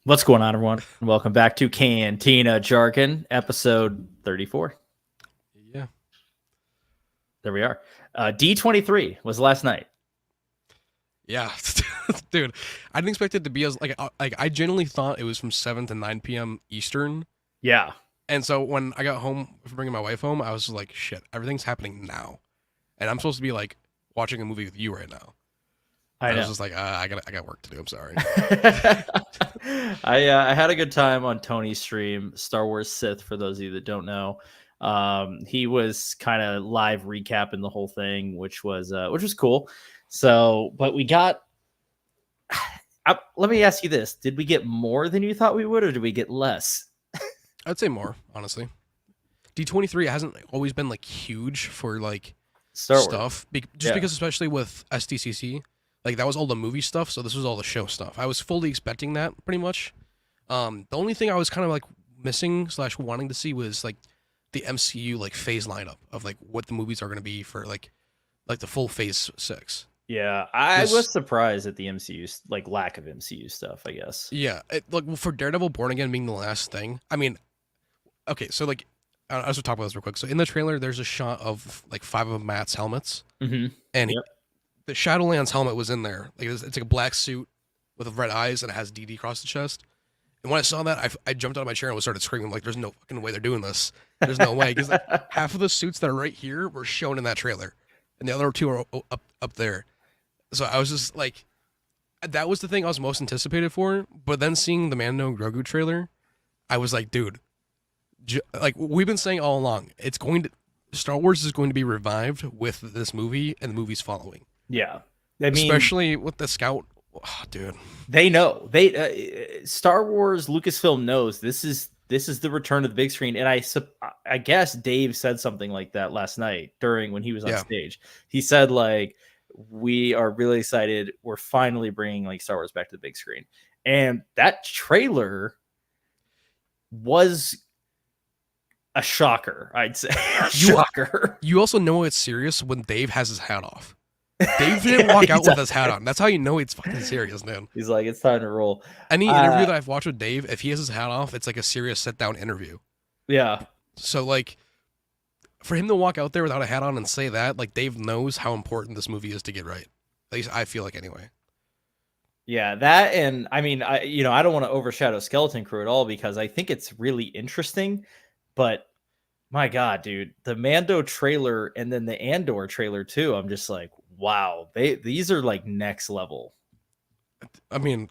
What's going on, everyone? Welcome back to Cantina Jargon, episode 34. Yeah. There we are. D23 was last night. Yeah. Dude, I didn't expect it to be as I genuinely thought it was from 7 to 9 p.m. Eastern. Yeah. And so when I got home from bringing my wife home, I was like, shit, everything's happening now. And I'm supposed to be like watching a movie with you right now. I was just like, I got work to do. I'm sorry. I had a good time on Tony's stream, Star Wars Sith, for those of you that don't know. He was kind of live recapping the whole thing, which was cool. So, but we got. Let me ask you this: did we get more than you thought we would, or did we get less? I'd say more, honestly. D23 hasn't always been like huge for like Star Wars stuff, because especially with SDCC. Like, that was all the movie stuff, so this was all the show stuff. I was fully expecting that, pretty much. The only thing I was kind of, like, missing / wanting to see was, like, the MCU, like, phase lineup of, like, what the movies are going to be for, like the full phase 6. Yeah, I was surprised at the MCU, like, lack of MCU stuff, I guess. Yeah, for Daredevil Born Again being the last thing, I mean, okay, so, like, I was going to talk about this real quick. So, in the trailer, there's a shot of, like, 5 of Matt's helmets. Mm-hmm. And the Shadowlands helmet was in there. Like, it's like a black suit with red eyes, and it has DD across the chest. And when I saw that, I jumped out of my chair and started screaming, like, there's no fucking way they're doing this. There's no way. Because like, half of the suits that are right here were shown in that trailer. And the other 2 are up there. So I was just like, that was the thing I was most anticipated for. But then seeing the Mando and Grogu trailer, I was like, dude, like we've been saying all along, Star Wars is going to be revived with this movie and the movies following. Yeah, I mean, especially with the Scout, dude. They know Star Wars Lucasfilm knows this is the return to the big screen, and I guess Dave said something like that last night when he was on stage. He said like, we are really excited. We're finally bringing like Star Wars back to the big screen, and that trailer was a shocker. I'd say shocker. You also know it's serious when Dave has his hat off. Dave didn't walk out with his hat on. That's how you know it's fucking serious, man. He's like, it's time to roll. Any interview that I've watched with Dave, if he has his hat off, it's like a serious sit-down interview. Yeah. So, like, for him to walk out there without a hat on and say that, like, Dave knows how important this movie is to get right. At least I feel like, anyway. Yeah, that, and I mean, I don't want to overshadow Skeleton Crew at all because I think it's really interesting, but my God, dude, the Mando trailer and then the Andor trailer too. I'm just like, wow, these are like next level. I mean,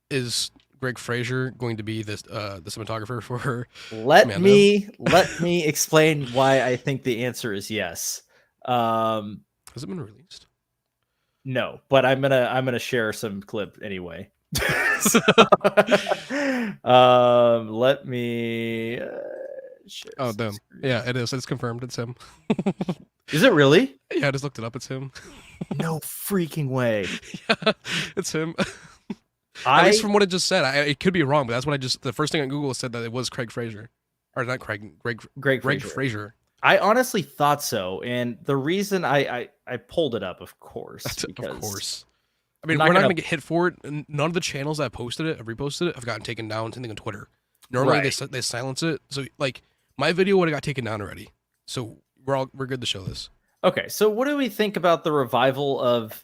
is Greg Fraser going to be the cinematographer for Let Mando? let me explain why I think the answer is yes. Has it been released? No, but I'm gonna share some clip anyway. Let me. Oh, damn. Yeah, it is. It's confirmed. It's him. Is it really? Yeah, I just looked it up. It's him. No freaking way. Yeah, it's him. At least from what it just said. It could be wrong, but that's what the first thing on Google said that it was Craig Fraser. Or not Craig. Greg Fraser. I honestly thought so. And the reason I pulled it up, of course. Of course. I mean, we're not going to get hit for it. None of the channels that posted it, have reposted it, have gotten taken down, something on Twitter. Normally they silence it. So like my video would have got taken down already. So we're good to show this. Okay, so what do we think about the revival of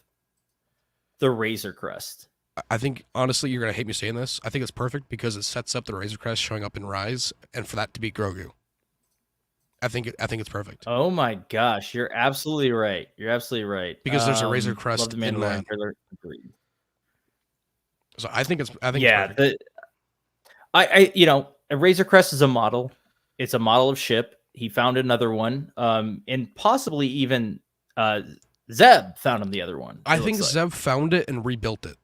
the Razor Crest? I think honestly you're gonna hate me saying this. I think it's perfect because it sets up the Razor Crest showing up in Rise, and for that to be Grogu. I think it's perfect. Oh my gosh, you're absolutely right. You're absolutely right. Because there's a Razor Crest in that. Agreed. So I think it's yeah. A Razor Crest is a model. It's a model of ship. He found another one, and possibly even Zeb found him the other one. I think Zeb found it and rebuilt it,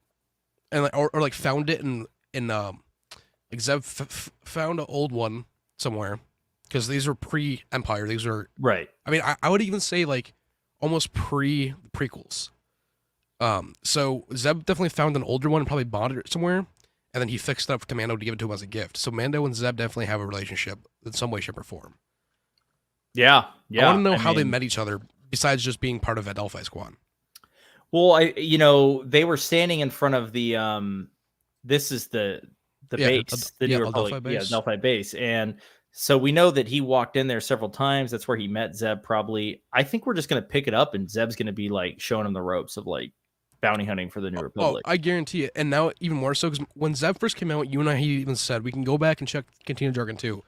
and or like found it in like Zeb found an old one somewhere because these are pre-Empire. These are right. I mean, I would even say like almost prequels. So Zeb definitely found an older one and probably bought it somewhere. And then he fixed it up to Mando to give it to him as a gift. So Mando and Zeb definitely have a relationship in some way, shape, or form. Yeah. I want to know how they met each other, besides just being part of Adelphi Squad. Well, they were standing in front of the this is the base, the New Republic, Delphi base, and so we know that he walked in there several times. That's where he met Zeb. Probably, I think we're just gonna pick it up, and Zeb's gonna be like showing him the ropes of like bounty hunting for the New Republic. I guarantee it. And now even more so, because when Zeb first came out, you and I even said we can go back and check Cantina Jargon too.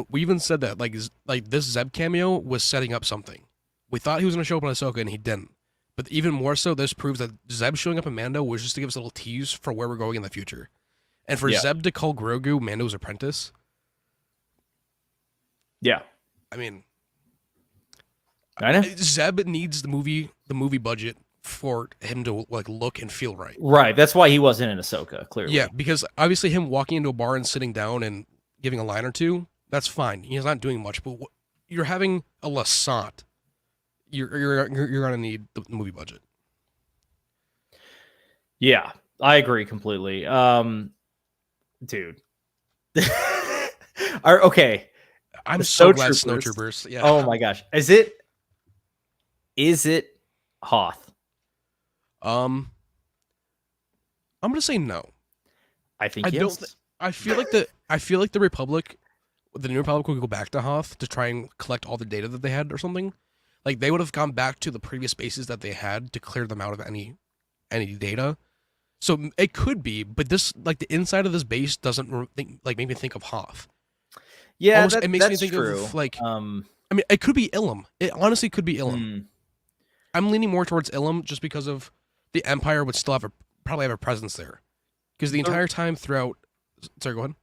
We even said that like this Zeb cameo was setting up something. We thought he was gonna show up on Ahsoka, and he didn't. But even more so, this proves that Zeb showing up in Mando was just to give us a little tease for where we're going in the future. And for Zeb to call Grogu Mando's apprentice. Yeah. I mean, I know. Zeb needs the movie budget for him to like look and feel right. Right. That's why he wasn't in Ahsoka, clearly. Yeah, because obviously him walking into a bar and sitting down and giving a line or two, that's fine. He's not doing much, but you're having a Lasant. You're gonna need the movie budget. Yeah, I agree completely. Dude. Okay. I'm so glad Snowtroopers. Yeah. Oh my gosh. Is it Hoth? I'm gonna say no. I think yes. I feel like the Republic, the New Republic, would go back to Hoth to try and collect all the data that they had or something. Like they would have gone back to the previous bases that they had to clear them out of any data. So it could be, but this like the inside of this base doesn't make me think of Hoth. Yeah, it makes me think of like I mean, it could be Ilum. It honestly could be Ilum. I'm leaning more towards Ilum just because of the Empire would still probably have a presence there. Because the entire time throughout... Sorry, go ahead.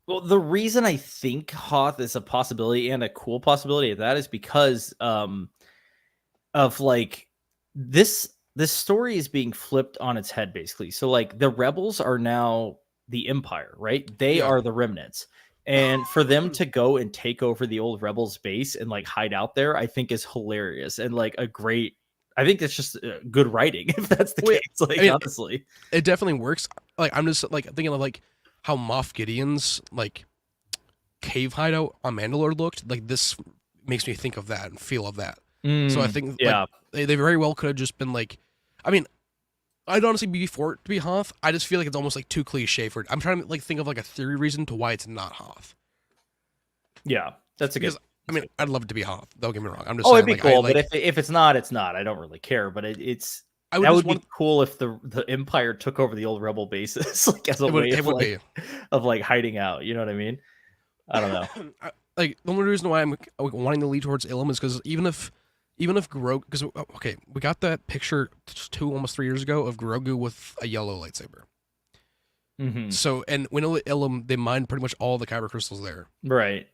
Well, the reason I think Hoth is a possibility and a cool possibility of that is because of like this story is being flipped on its head, basically. So like the rebels are now the Empire, right? They are the remnants. And for them to go and take over the old rebels base and like hide out there, I think is hilarious and like I think it's just good writing if that's the case. Like, I mean, honestly, it definitely works. Like, I'm just like thinking of like how Moff Gideon's like cave hideout on Mandalore looked. Like, this makes me think of that and feel of that. So I think like, they very well could have just been like, I mean, I'd honestly be for it to be Hoth. I just feel like it's almost like too cliche for it. I'm trying to like think of like a theory reason to why it's not Hoth. Yeah, that's a good. I mean, I'd love it to be Hoth. Don't get me wrong. I'm just saying, it'd be cool. But if it's not, it's not. I don't really care. But that would be cool if the Empire took over the old rebel bases, like as a way of like hiding out. You know what I mean? I don't know. Like the only reason why I'm wanting to lead towards Ilum is because even if Grogu, because okay, we got that picture almost 3 years ago of Grogu with a yellow lightsaber. Mm-hmm. So, and when Ilum, they mined pretty much all the kyber crystals there. Right.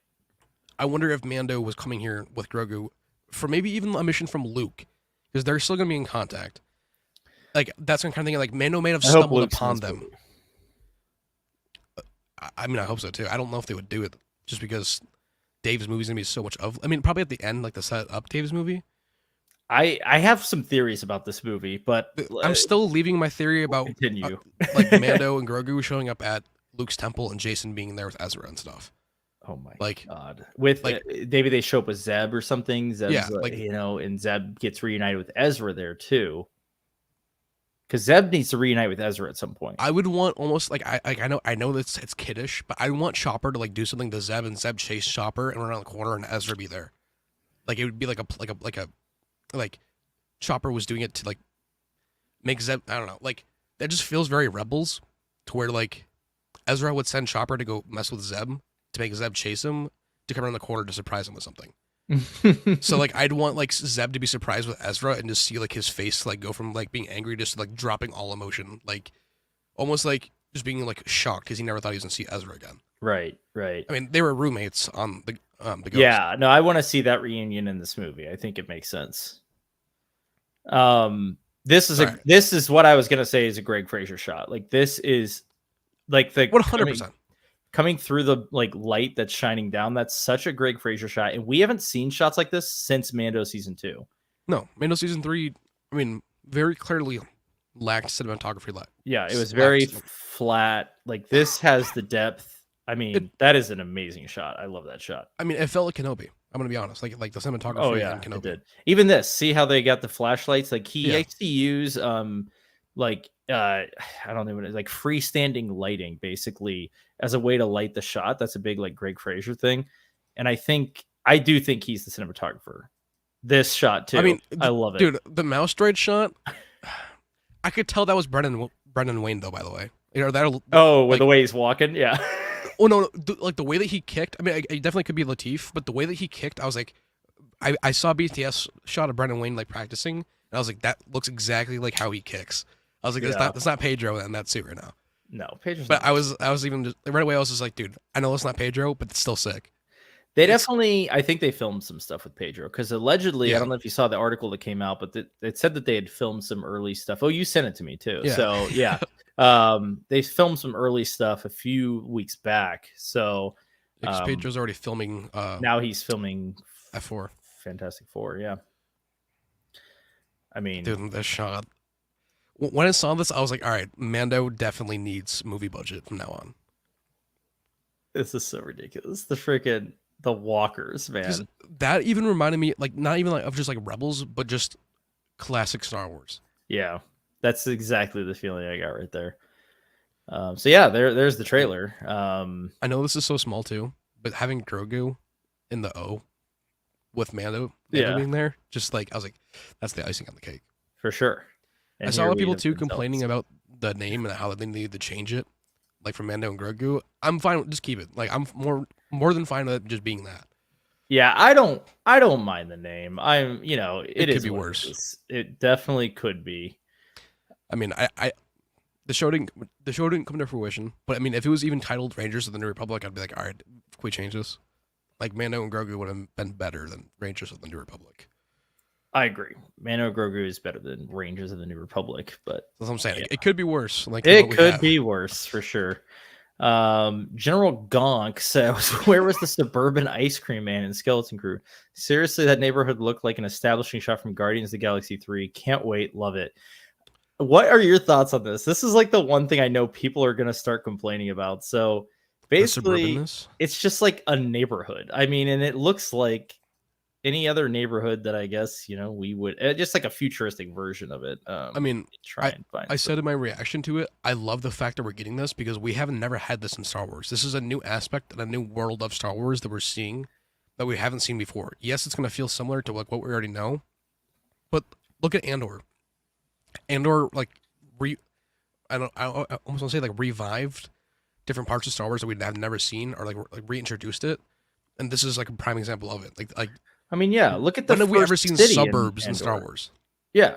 I wonder if Mando was coming here with Grogu for maybe even a mission from Luke, because they're still going to be in contact. Like, that's the kind of thing, like, Mando may have stumbled upon them. I mean, I hope so, too. I don't know if they would do it, just because Dave's movie's going to be so much of... I mean, probably at the end, like, the set up Dave's movie. I have some theories about this movie, but... I'm still leaving my theory about... Continue. Like, Mando and Grogu showing up at Luke's temple and Jason being there with Ezra and stuff. Oh my god! With like maybe they show up with Zeb or something. Zeb's, and Zeb gets reunited with Ezra there too. Because Zeb needs to reunite with Ezra at some point. I would want almost like I know that it's kiddish, but I want Chopper to like do something to Zeb and Zeb chase Chopper and run around the corner and Ezra be there. Like it would be like Chopper was doing it to like make Zeb. I don't know. Like that just feels very Rebels, to where like Ezra would send Chopper to go mess with Zeb, to make Zeb chase him, to come around the corner to surprise him with something. So like I'd want like Zeb to be surprised with Ezra and just see like his face like go from like being angry just to, like dropping all emotion, like almost like just being like shocked because he never thought he was gonna see Ezra again. Right. I mean, they were roommates on the Ghost. Yeah, no, I want to see that reunion in this movie. I think it makes sense. This is what I was gonna say is a Greg Fraser shot. Like this is like the 100%. Coming through the like light that's shining down. That's such a Greg Fraser shot, and we haven't seen shots like this since Mando season 2. No, Mando season 3. I mean, very clearly lacked cinematography. Yeah, it was very flat. Like this has the depth. I mean, that is an amazing shot. I love that shot. I mean, it felt like Kenobi. I'm gonna be honest. Like the cinematography. Oh yeah, in Kenobi. It did. Even this. See how they got the flashlights? Like he likes to use like I don't know what it is, like freestanding lighting, basically as a way to light the shot. That's a big like Greg Fraser thing, and I do think he's the cinematographer. This shot too. I mean, I love it, dude. The mouse droid shot, I could tell that was Brendan Wayne though. By the way, that. Oh, with the way he's walking, yeah. Oh no, like the way that he kicked. I mean, it definitely could be Latif, but the way that he kicked, I was like, I saw a BTS shot of Brendan Wayne like practicing, and I was like, that looks exactly like how he kicks. I was like, that's not Pedro in that suit right now. No, Pedro's. But I was even just, right away. I was just like, dude, I know it's not Pedro, but it's still sick. Definitely, I think they filmed some stuff with Pedro because allegedly, I don't know if you saw the article that came out, but it said that they had filmed some early stuff. Oh, you sent it to me too. Yeah. So yeah, they filmed some early stuff a few weeks back. So Pedro's already filming. Now he's filming F4, Fantastic Four. Yeah. I mean, dude, this shot. When I saw this, I was like, all right, Mando definitely needs movie budget from now on. This is so ridiculous. The walkers, man. That even reminded me, like, not even like of just like Rebels, but just classic Star Wars. Yeah, that's exactly the feeling I got right there. So yeah, there's the trailer. I know this is so small too, but having Grogu in the O with Mando being there, just like I was like, that's the icing on the cake for sure. And I saw a lot of people too complaining about the name and how they needed to change it, like from Mando and Grogu. I'm fine, just keep it. Like I'm more than fine with it just being that. Yeah, I don't mind the name. It could be worse. It definitely could be. I mean, the show didn't come to fruition, but I mean, if it was even titled Rangers of the New Republic, I'd be like, all right, can we change this? Like Mando and Grogu would have been better than Rangers of the New Republic. I agree. Mando and Grogu is better than Rangers of the New Republic, but that's what I'm saying. Yeah. It could be worse. Like it could be worse for sure. General Gonk says, where was the suburban ice cream man in Skeleton Crew? Seriously, that neighborhood looked like an establishing shot from Guardians of the Galaxy 3. Can't wait. Love it. What are your thoughts on this? This is like the one thing I know people are going to start complaining about. So basically, it's just like a neighborhood. I mean, and it looks like any other neighborhood that I guess, we would just like a futuristic version of it. I mean, I said in my reaction to it, I love the fact that we're getting this because we have never had this in Star Wars. This is a new aspect and a new world of Star Wars that we're seeing that we haven't seen before. Yes, it's going to feel similar to like what we already know, but look at Andor. Andor, like, I almost want to say like revived different parts of Star Wars that we have never seen or like reintroduced it, and this is like a prime example of it. Like. I mean, yeah. Look at when have we ever seen suburbs in Star Wars? Yeah.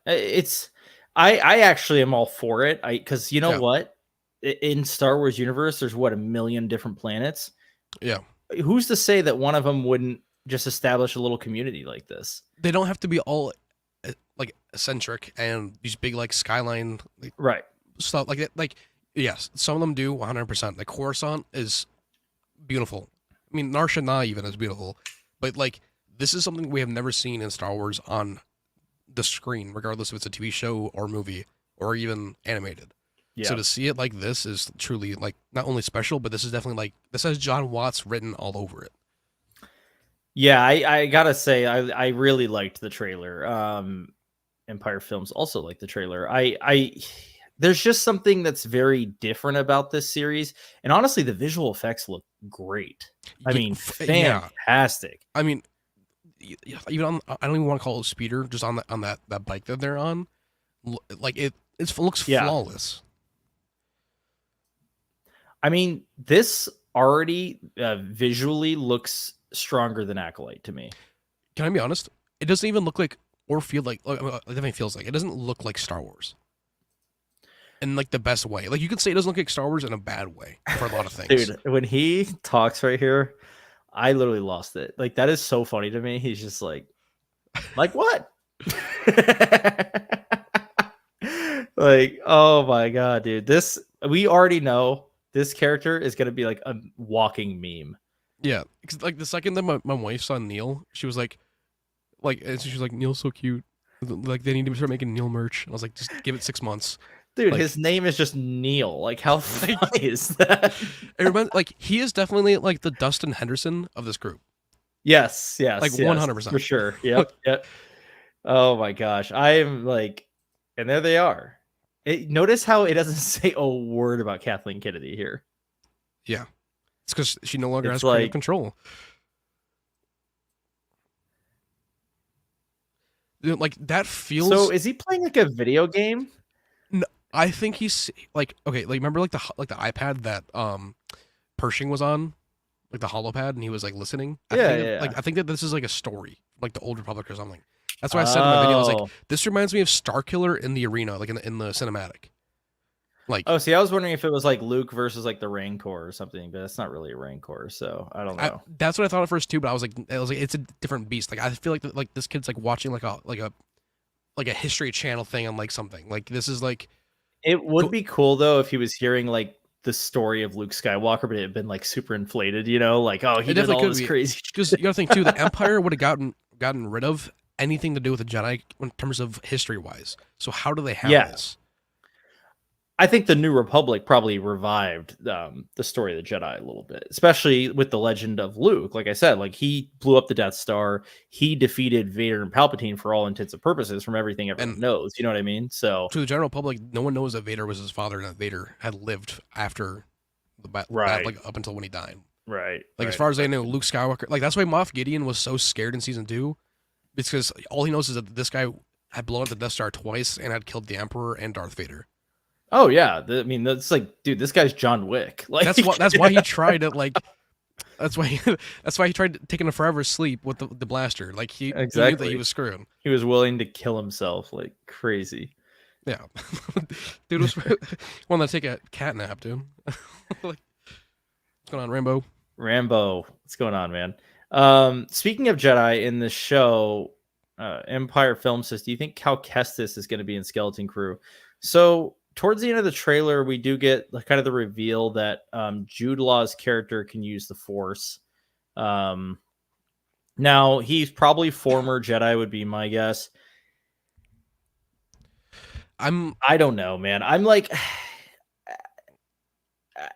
It's I actually am all for it. Because you know what, in Star Wars universe, there's 1 million different planets. Yeah. Who's to say that one of them wouldn't just establish a little community like this? They don't have to be all like eccentric and these big like skyline right stuff like that. Like yes, some of them do 100%. Like Coruscant is beautiful. I mean, Nar Shaddaa even is beautiful. But, like, this is something we have never seen in Star Wars on the screen, regardless if it's a TV show or movie or even animated. Yeah. So to see it like this is truly, like, not only special, but this is definitely, like, this has John Watts written all over it. Yeah, I gotta say, I really liked the trailer. Empire Films also liked the trailer. There's just something that's very different about this series. And honestly, the visual effects look great. I mean, fantastic. I mean, even on, I don't even want to call it a speeder, just on that bike that they're on. Like it looks flawless. I mean, this already visually looks stronger than Acolyte to me. Can I be honest? It doesn't even look like or feel like it definitely feels like it doesn't look like Star Wars. In like the best way. Like you could say it doesn't look like Star Wars in a bad way for a lot of things. Dude, when he talks right here, I literally lost it. Like that is so funny to me. He's just like what? Like, oh my god, dude. We already know this character is gonna be like a walking meme. Yeah, because like the second that my wife saw Neil, she was like, and she was like, Neil's so cute. Like they need to start making Neil merch. And I was like, just give it 6 months. Dude, his name is just Neil. Like, how funny is that? Like, he is definitely like the Dustin Henderson of this group. Yes, like 100% for sure. Yep. Oh my gosh, I am like, and there they are. Notice how it doesn't say a word about Kathleen Kennedy here. Yeah, it's because she no longer has like, control. Like that feels. So is he playing like a video game? No, I think he's like okay. Like remember like the iPad that Pershing was on, like the holopad, and he was like listening. I think that this is like a story, like the Old Republic or something. That's why I said in my video, I was like, this reminds me of Starkiller in the arena, like in the cinematic. Like, oh, see, I was wondering if it was like Luke versus like the Rancor or something, but it's not really a Rancor, so I don't know. That's what I thought at first too, but I was like, it's a different beast. Like, I feel like this kid's like watching like a History Channel thing on like something. Like, this is like. It would be cool though if he was hearing like the story of Luke Skywalker, but it had been like super inflated, you know, like he did all this crazy. Because you gotta think too, the Empire would have gotten rid of anything to do with the Jedi in terms of history wise. So how do they have this? I think the New Republic probably revived the story of the Jedi a little bit, especially with the legend of Luke. Like I said, like he blew up the Death Star, he defeated Vader and Palpatine for all intents and purposes from everything everyone knows. You know what I mean? So to the general public, no one knows that Vader was his father and that Vader had lived after the battle, like up until when he died. Right. Like as far as they know, Luke Skywalker. Like that's why Moff Gideon was so scared in season 2, because all he knows is that this guy had blown up the Death Star twice and had killed the Emperor and Darth Vader. Oh yeah, I mean that's like, dude, this guy's John Wick. Like that's why he tried it. Like that's why he tried taking a forever sleep with the blaster. Like he knew that he was screwed. He was willing to kill himself like crazy. Yeah, dude was wanted to take a cat nap, dude. Like, what's going on, Rambo? What's going on, man? Speaking of Jedi in the show, Empire Film says, do you think Cal Kestis is going to be in Skeleton Crew? So towards the end of the trailer, we do get kind of the reveal that Jude Law's character can use the Force. Now, he's probably former Jedi, would be my guess. I don't know, man. I'm like,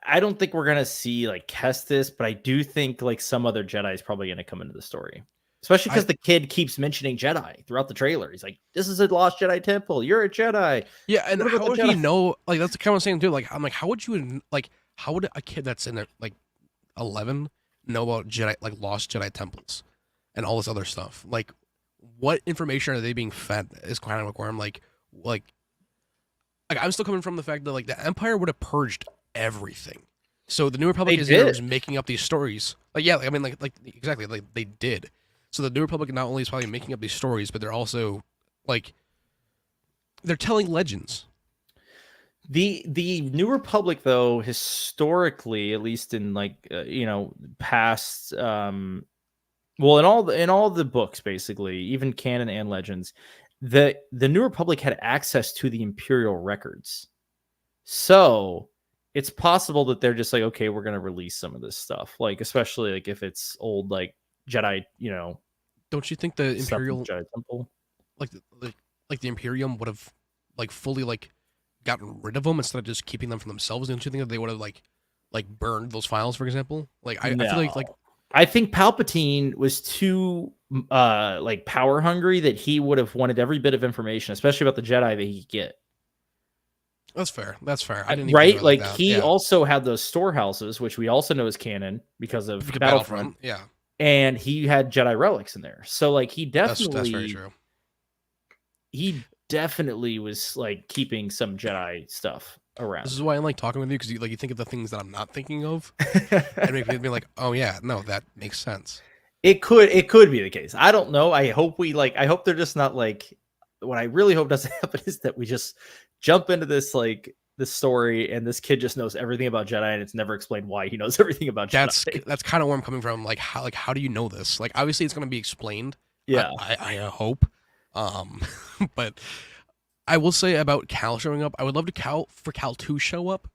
I don't think we're going to see like Kestis, but I do think like some other Jedi is probably going to come into the story. Especially because the kid keeps mentioning Jedi throughout the trailer. He's like, "This is a lost Jedi temple. You're a Jedi." Yeah, and how would he know? Like, that's the kind of thing too. Like, I'm like, how would a kid that's in there like 11 know about Jedi, like lost Jedi temples, and all this other stuff? Like, what information are they being fed? Is kind of where I'm like I'm still coming from the fact that like the Empire would have purged everything. So the New Republic is making up these stories. Like, yeah, I mean, like exactly, like they did. So the New Republic not only is probably making up these stories, but they're also like they're telling legends. The New Republic, though, historically, at least in like past, in all the books, basically, even canon and legends, the New Republic had access to the Imperial records. So it's possible that they're just like, okay, we're gonna release some of this stuff, like especially like if it's old like Jedi, Don't you think the Imperial Jedi temple, like the Imperium would have like fully like gotten rid of them instead of just keeping them for themselves? Don't you think that they would have like burned those files, for example? Like I feel like I think Palpatine was too like power hungry that he would have wanted every bit of information, especially about the Jedi, that he could get. That's fair. I didn't right. Like he also had those storehouses, which we also know is canon because of Battlefront. Yeah. And he had Jedi relics in there. So like he definitely that's very true. He definitely was like keeping some Jedi stuff around. This is why I like talking with you, because you think of the things that I'm not thinking of and make me be like, oh yeah, no, that makes sense. It could be the case. I don't know. I hope they're just not like, what I really hope doesn't happen is that we just jump into this story and this kid just knows everything about Jedi and it's never explained why he knows everything about Jedi. That's kind of where I'm coming from. Like how do you know this? Like obviously it's going to be explained. Yeah. I hope. But I will say about Cal showing up, I would love for Cal to show up,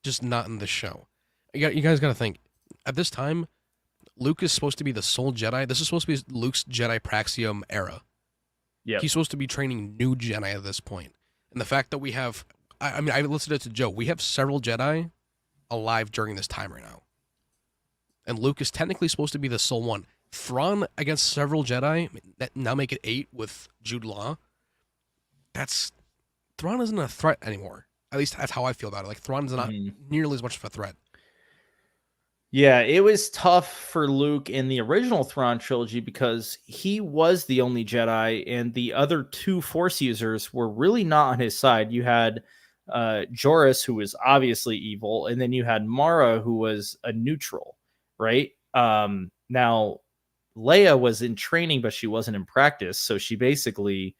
just not in this show. You guys got to think, at this time, Luke is supposed to be the sole Jedi. This is supposed to be Luke's Jedi Praxium era. Yeah. He's supposed to be training new Jedi at this point. And the fact that we have, I mean, I listed it to Joe, we have several Jedi alive during this time right now. And Luke is technically supposed to be the sole one. Thrawn against several Jedi, that now make it 8 with Jude Law. That's Thrawn isn't a threat anymore. At least that's how I feel about it. Like Thrawn's not nearly as much of a threat. Yeah, it was tough for Luke in the original Thrawn trilogy because he was the only Jedi, and the other two Force users were really not on his side. You had Joris, who was obviously evil, and then you had Mara, who was a neutral, right? Now, Leia was in training, but she wasn't in practice, so she basically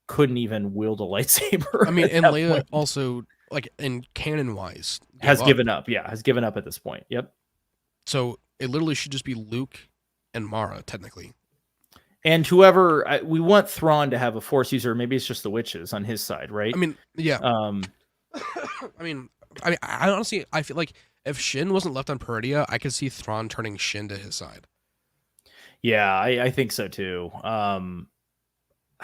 couldn't even wield a lightsaber. I mean, and Leia also, like, in canon-wise, has given up. Yeah, has given up at this point. Yep. So it literally should just be Luke and Mara, technically. And whoever we want Thrawn to have a Force user, maybe it's just the witches on his side, right? I mean, yeah. I mean, I honestly, I feel like if Shin wasn't left on Peridea, I could see Thrawn turning Shin to his side. Yeah, I think so too.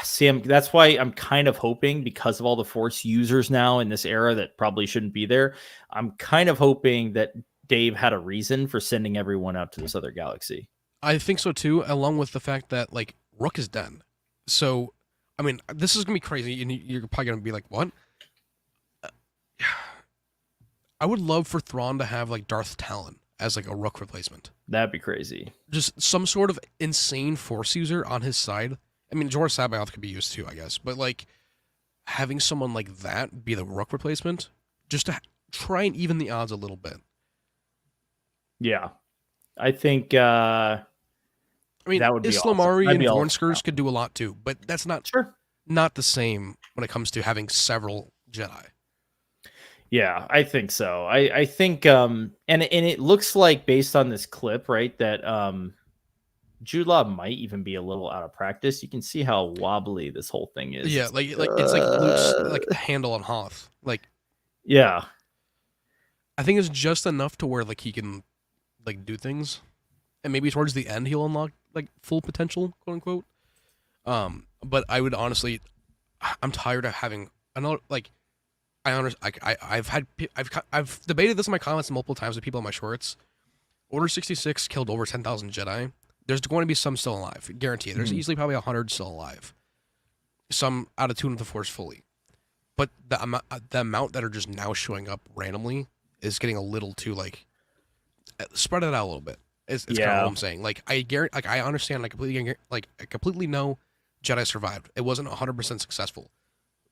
Sam, that's why I'm kind of hoping, because of all the Force users now in this era that probably shouldn't be there, I'm kind of hoping that Dave had a reason for sending everyone out to this other galaxy. I think so too, along with the fact that like Rook is dead. So, I mean, this is gonna be crazy, and you're probably gonna be like, "What?" I would love for Thrawn to have like Darth Talon as like a Rook replacement. That'd be crazy. Just some sort of insane Force user on his side. I mean, Jorah Sabaoth could be used too, I guess, but like having someone like that be the Rook replacement, just to try and even the odds a little bit. Yeah, I think. I mean, that would be Islamari awesome. and Vornskurs could do a lot too, but that's not sure. Not the same when it comes to having several Jedi. Yeah, I think so. I think and it looks like, based on this clip, right, that Jude Law might even be a little out of practice. You can see how wobbly this whole thing is. Yeah, like it's like Luke's like handle on Hoth. Like, yeah, I think it's just enough to where like he can like do things, and maybe towards the end he'll unlock like full potential, quote unquote. But I would honestly, I'm tired of having another like. I've debated this in my comments multiple times with people in my shorts. Order 66 killed over 10,000 Jedi. There's going to be some still alive, guaranteed. There's easily probably 100 still alive. Some out of tune with the Force fully, but the amount that are just now showing up randomly is getting a little too like. Spread it out a little bit. It's kind of what I'm saying. Like I understand. I completely know Jedi survived. It wasn't 100% successful.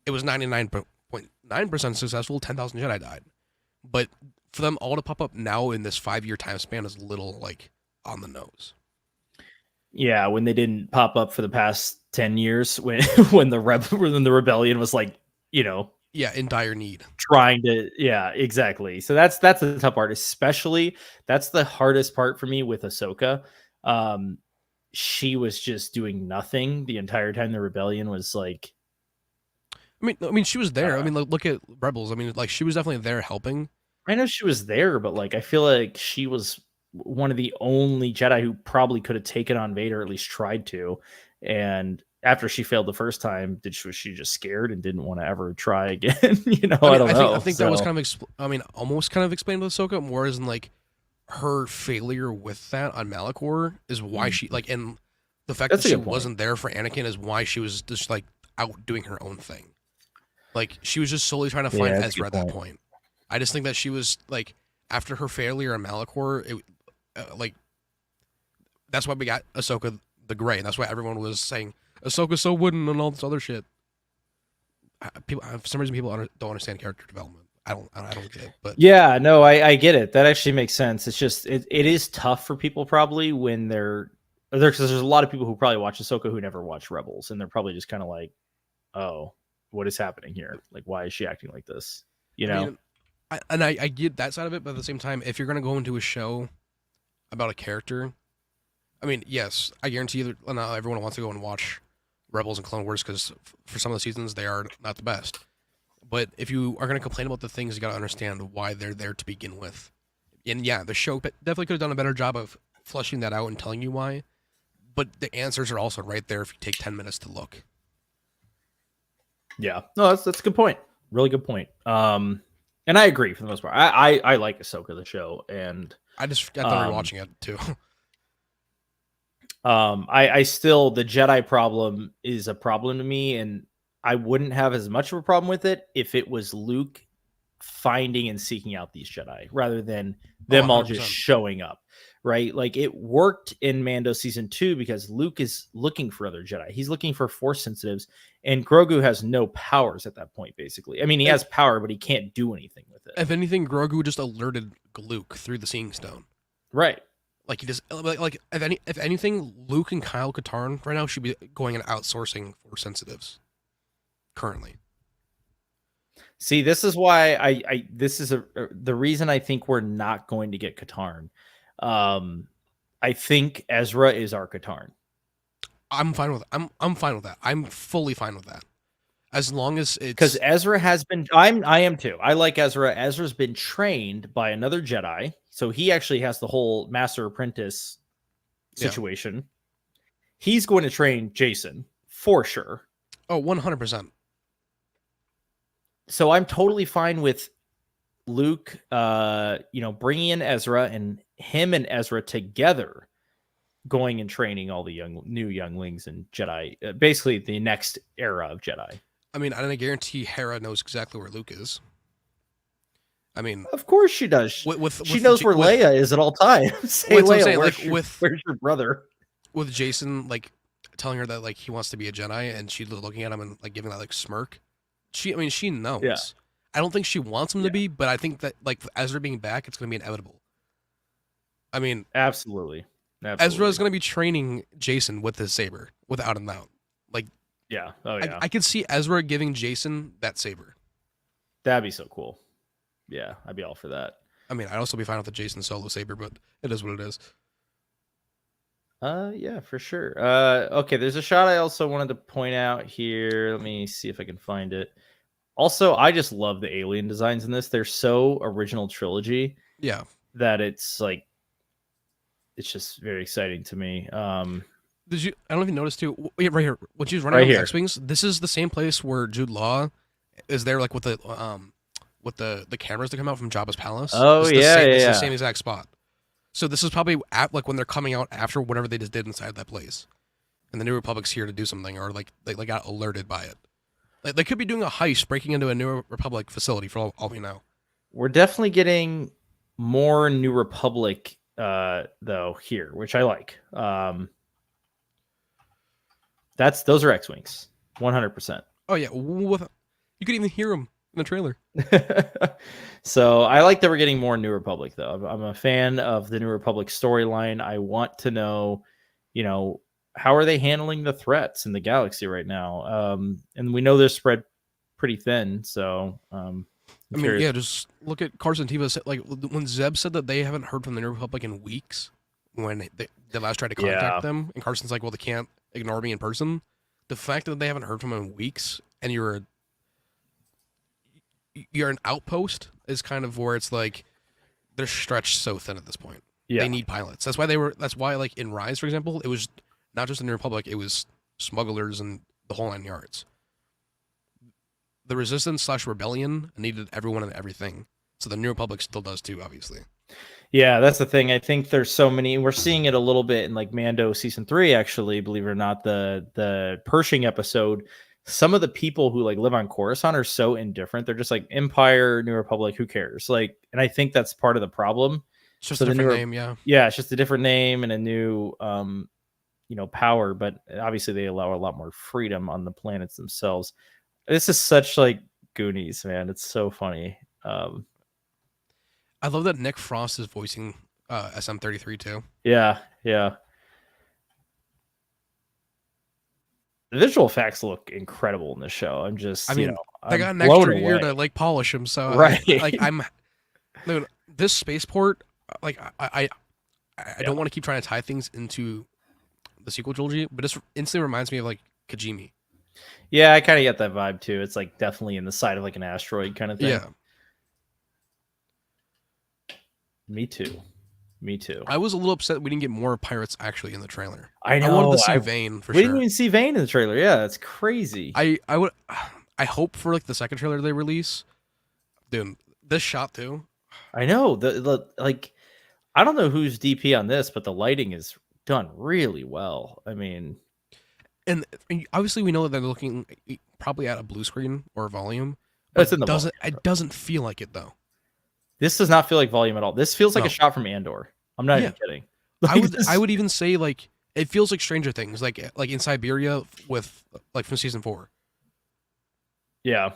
It was 99.9% successful. 10,000 Jedi died, but for them all to pop up now in this 5-year time span is a little like on the nose. Yeah, when they didn't pop up for the past 10 years, when when the rebellion was like, in dire need, trying to, exactly. So that's the tough part. Especially, that's the hardest part for me with Ahsoka. She was just doing nothing the entire time the rebellion was like. I mean, she was there. I mean, look at Rebels. I mean, like she was definitely there helping. I know she was there, but like I feel like she was one of the only Jedi who probably could have taken on Vader, at least tried to. And after she failed the first time, was she just scared and didn't want to ever try again? I don't know. I think that was kind of, almost kind of explained with Ahsoka, more as in like her failure with that on Malachor is why she like, and the fact that she wasn't there for Anakin is why she was just like out doing her own thing. Like she was just solely trying to find Ezra at that point. I just think that she was like, after her failure on Malachor, like that's why we got Ahsoka the Grey. And that's why everyone was saying Ahsoka's so wooden and all this other shit. People, for some reason, people don't understand character development. I don't get it. But yeah, no, I get it. That actually makes sense. It's just it is tough for people probably when they're there, because there's a lot of people who probably watch Ahsoka who never watch Rebels, and they're probably just kind of like, oh, what is happening here? Like, why is she acting like this? I get that side of it, but at the same time, if you're gonna go into a show about a character, I mean, yes, I guarantee you that not everyone wants to go and watch Rebels and Clone Wars because for some of the seasons they are not the best. But if you are gonna complain about the things, you gotta understand why they're there to begin with. And yeah, the show definitely could have done a better job of fleshing that out and telling you why. But the answers are also right there if you take 10 minutes to look. Yeah, no, that's a good point. Really good point. And I agree for the most part. I like Ahsoka the show, and I just got done rewatching it too. I still, the Jedi problem is a problem to me, and I wouldn't have as much of a problem with it if it was Luke finding and seeking out these Jedi rather than them all just showing up, right? Like it worked in Mando season 2 because Luke is looking for other Jedi. He's looking for Force sensitives, and Grogu has no powers at that point, basically. I mean, he has power, but he can't do anything with it. If anything, Grogu just alerted Luke through the Seeing Stone. Right. Like he just if anything, Luke and Kyle Katarn right now should be going and outsourcing Force sensitives. Currently. See, this is why this is the reason I think we're not going to get Katarn. I think Ezra is our Katarn. I'm fine with I'm fine with that. I'm fully fine with that. As long as it's because Ezra has been I am too. I like Ezra. Ezra's been trained by another Jedi, so he actually has the whole master apprentice situation. Yeah. He's going to train Jason for sure. Oh, 100%. So I'm totally fine with Luke, bringing in Ezra and him and Ezra together going and training all the new younglings and Jedi, basically the next era of Jedi. I mean, I guarantee Hera knows exactly where Luke is. I mean, of course she does. She knows where Leia is at all times. Hey, Leia, where's your brother? With Jason, like telling her that like he wants to be a Jedi, and she's looking at him and like giving that like smirk. She knows. Yeah. I don't think she wants him to be, but I think that like Ezra being back, it's going to be inevitable. I mean, absolutely. Ezra is going to be training Jason with his saber, without a doubt. Like, yeah, oh yeah. I could see Ezra giving Jason that saber. That'd be so cool. Yeah, I'd be all for that. I mean, I'd also be fine with the Jason Solo saber, but it is what it is. Yeah, for sure. Okay, there's a shot I also wanted to point out here. Let me see if I can find it. Also, I just love the alien designs in this. They're so original trilogy. Yeah. That it's like, it's just very exciting to me. Did you? I don't know if you noticed too. Right here, when she was running right X-wings, this is the same place where Jude Law is there, like with the cameras that come out from Jabba's palace. Oh yeah. It's the same exact spot. So this is probably like when they're coming out after whatever they just did inside that place, and the New Republic's here to do something, or like they got alerted by it. Like they could be doing a heist, breaking into a New Republic facility for all we know. We're definitely getting more New Republic though here, which I like. Those are X-wings, 100%. Oh yeah, you could even hear them in the trailer. So I like that we're getting more New Republic though. I'm a fan of the New Republic storyline. I want to know, how are they handling the threats in the galaxy right now? And we know they're spread pretty thin. So just look at Carson Teva. Like when Zeb said that they haven't heard from the New Republic in weeks when they last tried to contact them, and Carson's like, well, they can't ignore me in person. The fact that they haven't heard from him in weeks, and you're an outpost is kind of where it's like they're stretched so thin at this point. Yeah. They need pilots. That's why like in Rise, for example, it was not just the New Republic, it was smugglers and the whole 9 yards. The Resistance / Rebellion needed everyone and everything. So the New Republic still does too, obviously. Yeah, that's the thing. I think there's so many. We're seeing it a little bit in like Mando season 3, actually, believe it or not, the Pershing episode. Some of the people who like live on Coruscant are so indifferent. They're just like Empire, New Republic, who cares? Like, and I think that's part of the problem. It's just a different name, yeah. Yeah, it's just a different name and a new power, but obviously they allow a lot more freedom on the planets themselves. This is such like Goonies, man. It's so funny. I love that Nick Frost is voicing SM-33 too. Yeah. The visual effects look incredible in the show. They got an extra year to like polish them, so right. This spaceport, like I don't want to keep trying to tie things into the sequel trilogy, but this instantly reminds me of like Kijimi. Yeah, I kind of get that vibe too. It's like definitely in the side of like an asteroid kind of thing. Yeah. Me too. I was a little upset we didn't get more pirates actually in the trailer. I know. I wanted to see Vane for sure. We didn't even see Vane in the trailer. Yeah, that's crazy. I hope for like the second trailer they release. Dude, this shot too. I know. Like I don't know who's DP on this, but the lighting is done really well. I mean, And obviously we know that they're looking probably at a blue screen or a volume, but It's in the volume. it doesn't feel like it though. This does not feel like volume at all. This feels like a No. shot from Andor. I'm not Yeah. even kidding. I would even say like it feels like Stranger Things, like in Siberia with like from season 4. Yeah.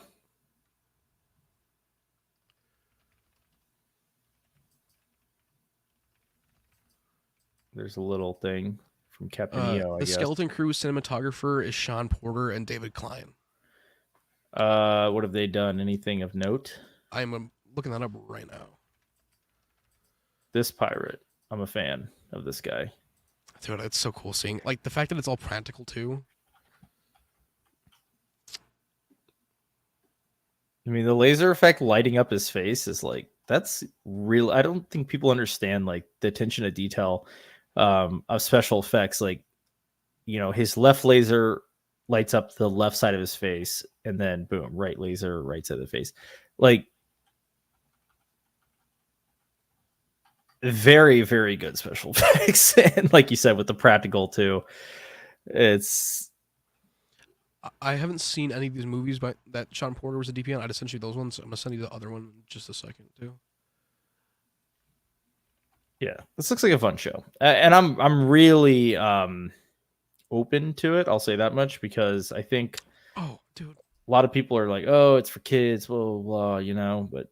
There's a little thing from Captain EO, I The guess. Skeleton Crew cinematographer is Sean Porter and David Klein. What have they done? Anything of note? I'm looking that up right now. This pirate. I'm a fan of this guy. Dude, it's so cool seeing like the fact that it's all practical too. I mean, the laser effect lighting up his face is like, that's real. I don't think people understand like the attention to detail of special effects. Like, you know, his left laser lights up the left side of his face, and then boom, right laser, right side of the face. Like, very, very good special effects. And like you said, with the practical too, it's. I haven't seen any of these movies by that Sean Porter was a DP on. I just sent you those ones. I'm gonna send you the other one in just a second too. Yeah, this looks like a fun show, and I'm really open to it. I'll say that much because I think, oh, dude, a lot of people are like, "Oh, it's for kids," blah blah, blah, you know. But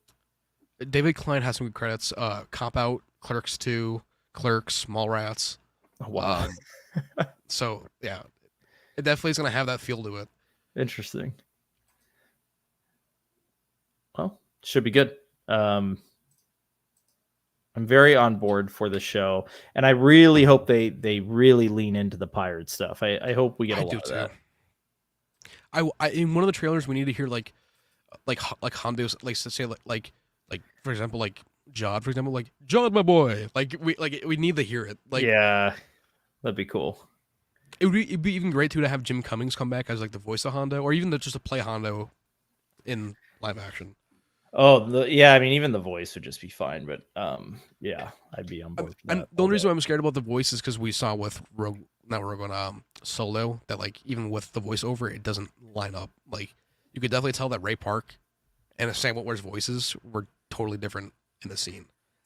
David Klein has some good credits. Cop Out, Clerks 2, Clerks, Mallrats. wow, So yeah, it definitely is gonna have that feel to it. interesting. Well, should be good. I'm very on board for the show, and I really hope they really lean into the pirate stuff. I hope we get a lot of that. I in one of the trailers we need to hear like Hondo's like to say like for example like Jod, for example, like Jod, my boy, like we need to hear it. Like, yeah, that'd be cool. it'd be even great too to have Jim Cummings come back as like the voice of Hondo, or even just to play Hondo in live action. Oh, yeah. I mean, even the voice would just be fine. But yeah, I'd be on board for that. And the only reason I'm scared about the voice is because we saw with Solo that like even with the voiceover, it doesn't line up. Like you could definitely tell that Ray Park and Sam Witwer's voices were totally different in the scene.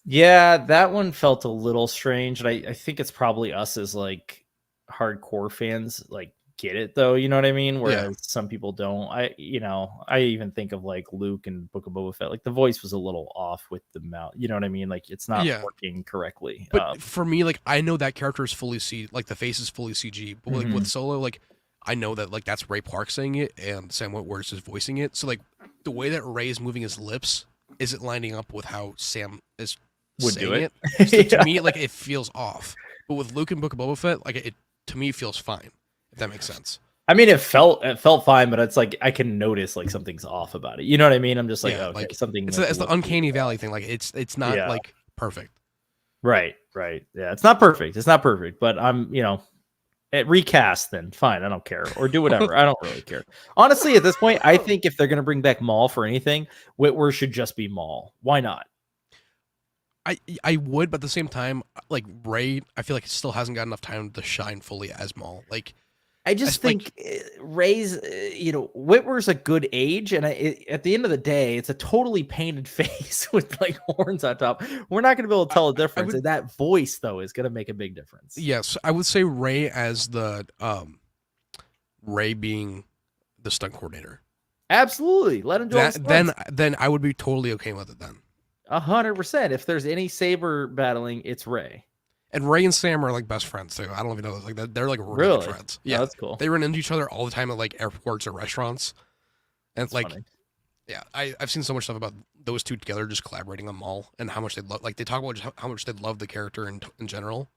Yeah, that one felt a little strange, and I think it's probably us as like hardcore fans like get it though, you know what I mean? Whereas some people don't. I even think of like Luke and Book of Boba Fett, like the voice was a little off with the mouth, you know what I mean? Like it's not working correctly. But for me, like I know that character is fully like the face is fully CG, but like with Solo, like I know that like that's Ray Park saying it and Sam Witwer is voicing it. So like the way that Ray is moving his lips isn't lining up with how Sam is saying it. So to me, like it feels off. But with Luke and Book of Boba Fett, like it to me feels fine. If that makes sense. I mean, it felt fine, but it's like I can notice like something's off about it. You know what I mean? I'm just like, okay, like, something. It's the uncanny valley thing. Like it's not like perfect. Right. Yeah, it's not perfect. It's not perfect, but I'm recast then fine. I don't care, or do whatever. I don't really care. Honestly, at this point, I think if they're gonna bring back Maul for anything, Witwer should just be Maul. Why not? I would, but at the same time, like Ray, I feel like it still hasn't got enough time to shine fully as Maul. Like. I just think Ray's, Witwer's a good age, and at the end of the day, it's a totally painted face with like horns on top. We're not going to be able to tell a difference, and that voice though is going to make a big difference. Yes, I would say Ray as the Ray being the stunt coordinator. Absolutely, let him do that. Then I would be totally okay with it. Then 100%. If there's any saber battling, it's Ray. And Ray and Sam are like best friends too. I don't even know this. Like they're like really good friends. Yeah, that's cool. They run into each other all the time at like airports or restaurants. And it's like, funny. Yeah, I've seen so much stuff about those two together just collaborating on Maul and how much they love. Like they talk about just how much they love the character in general.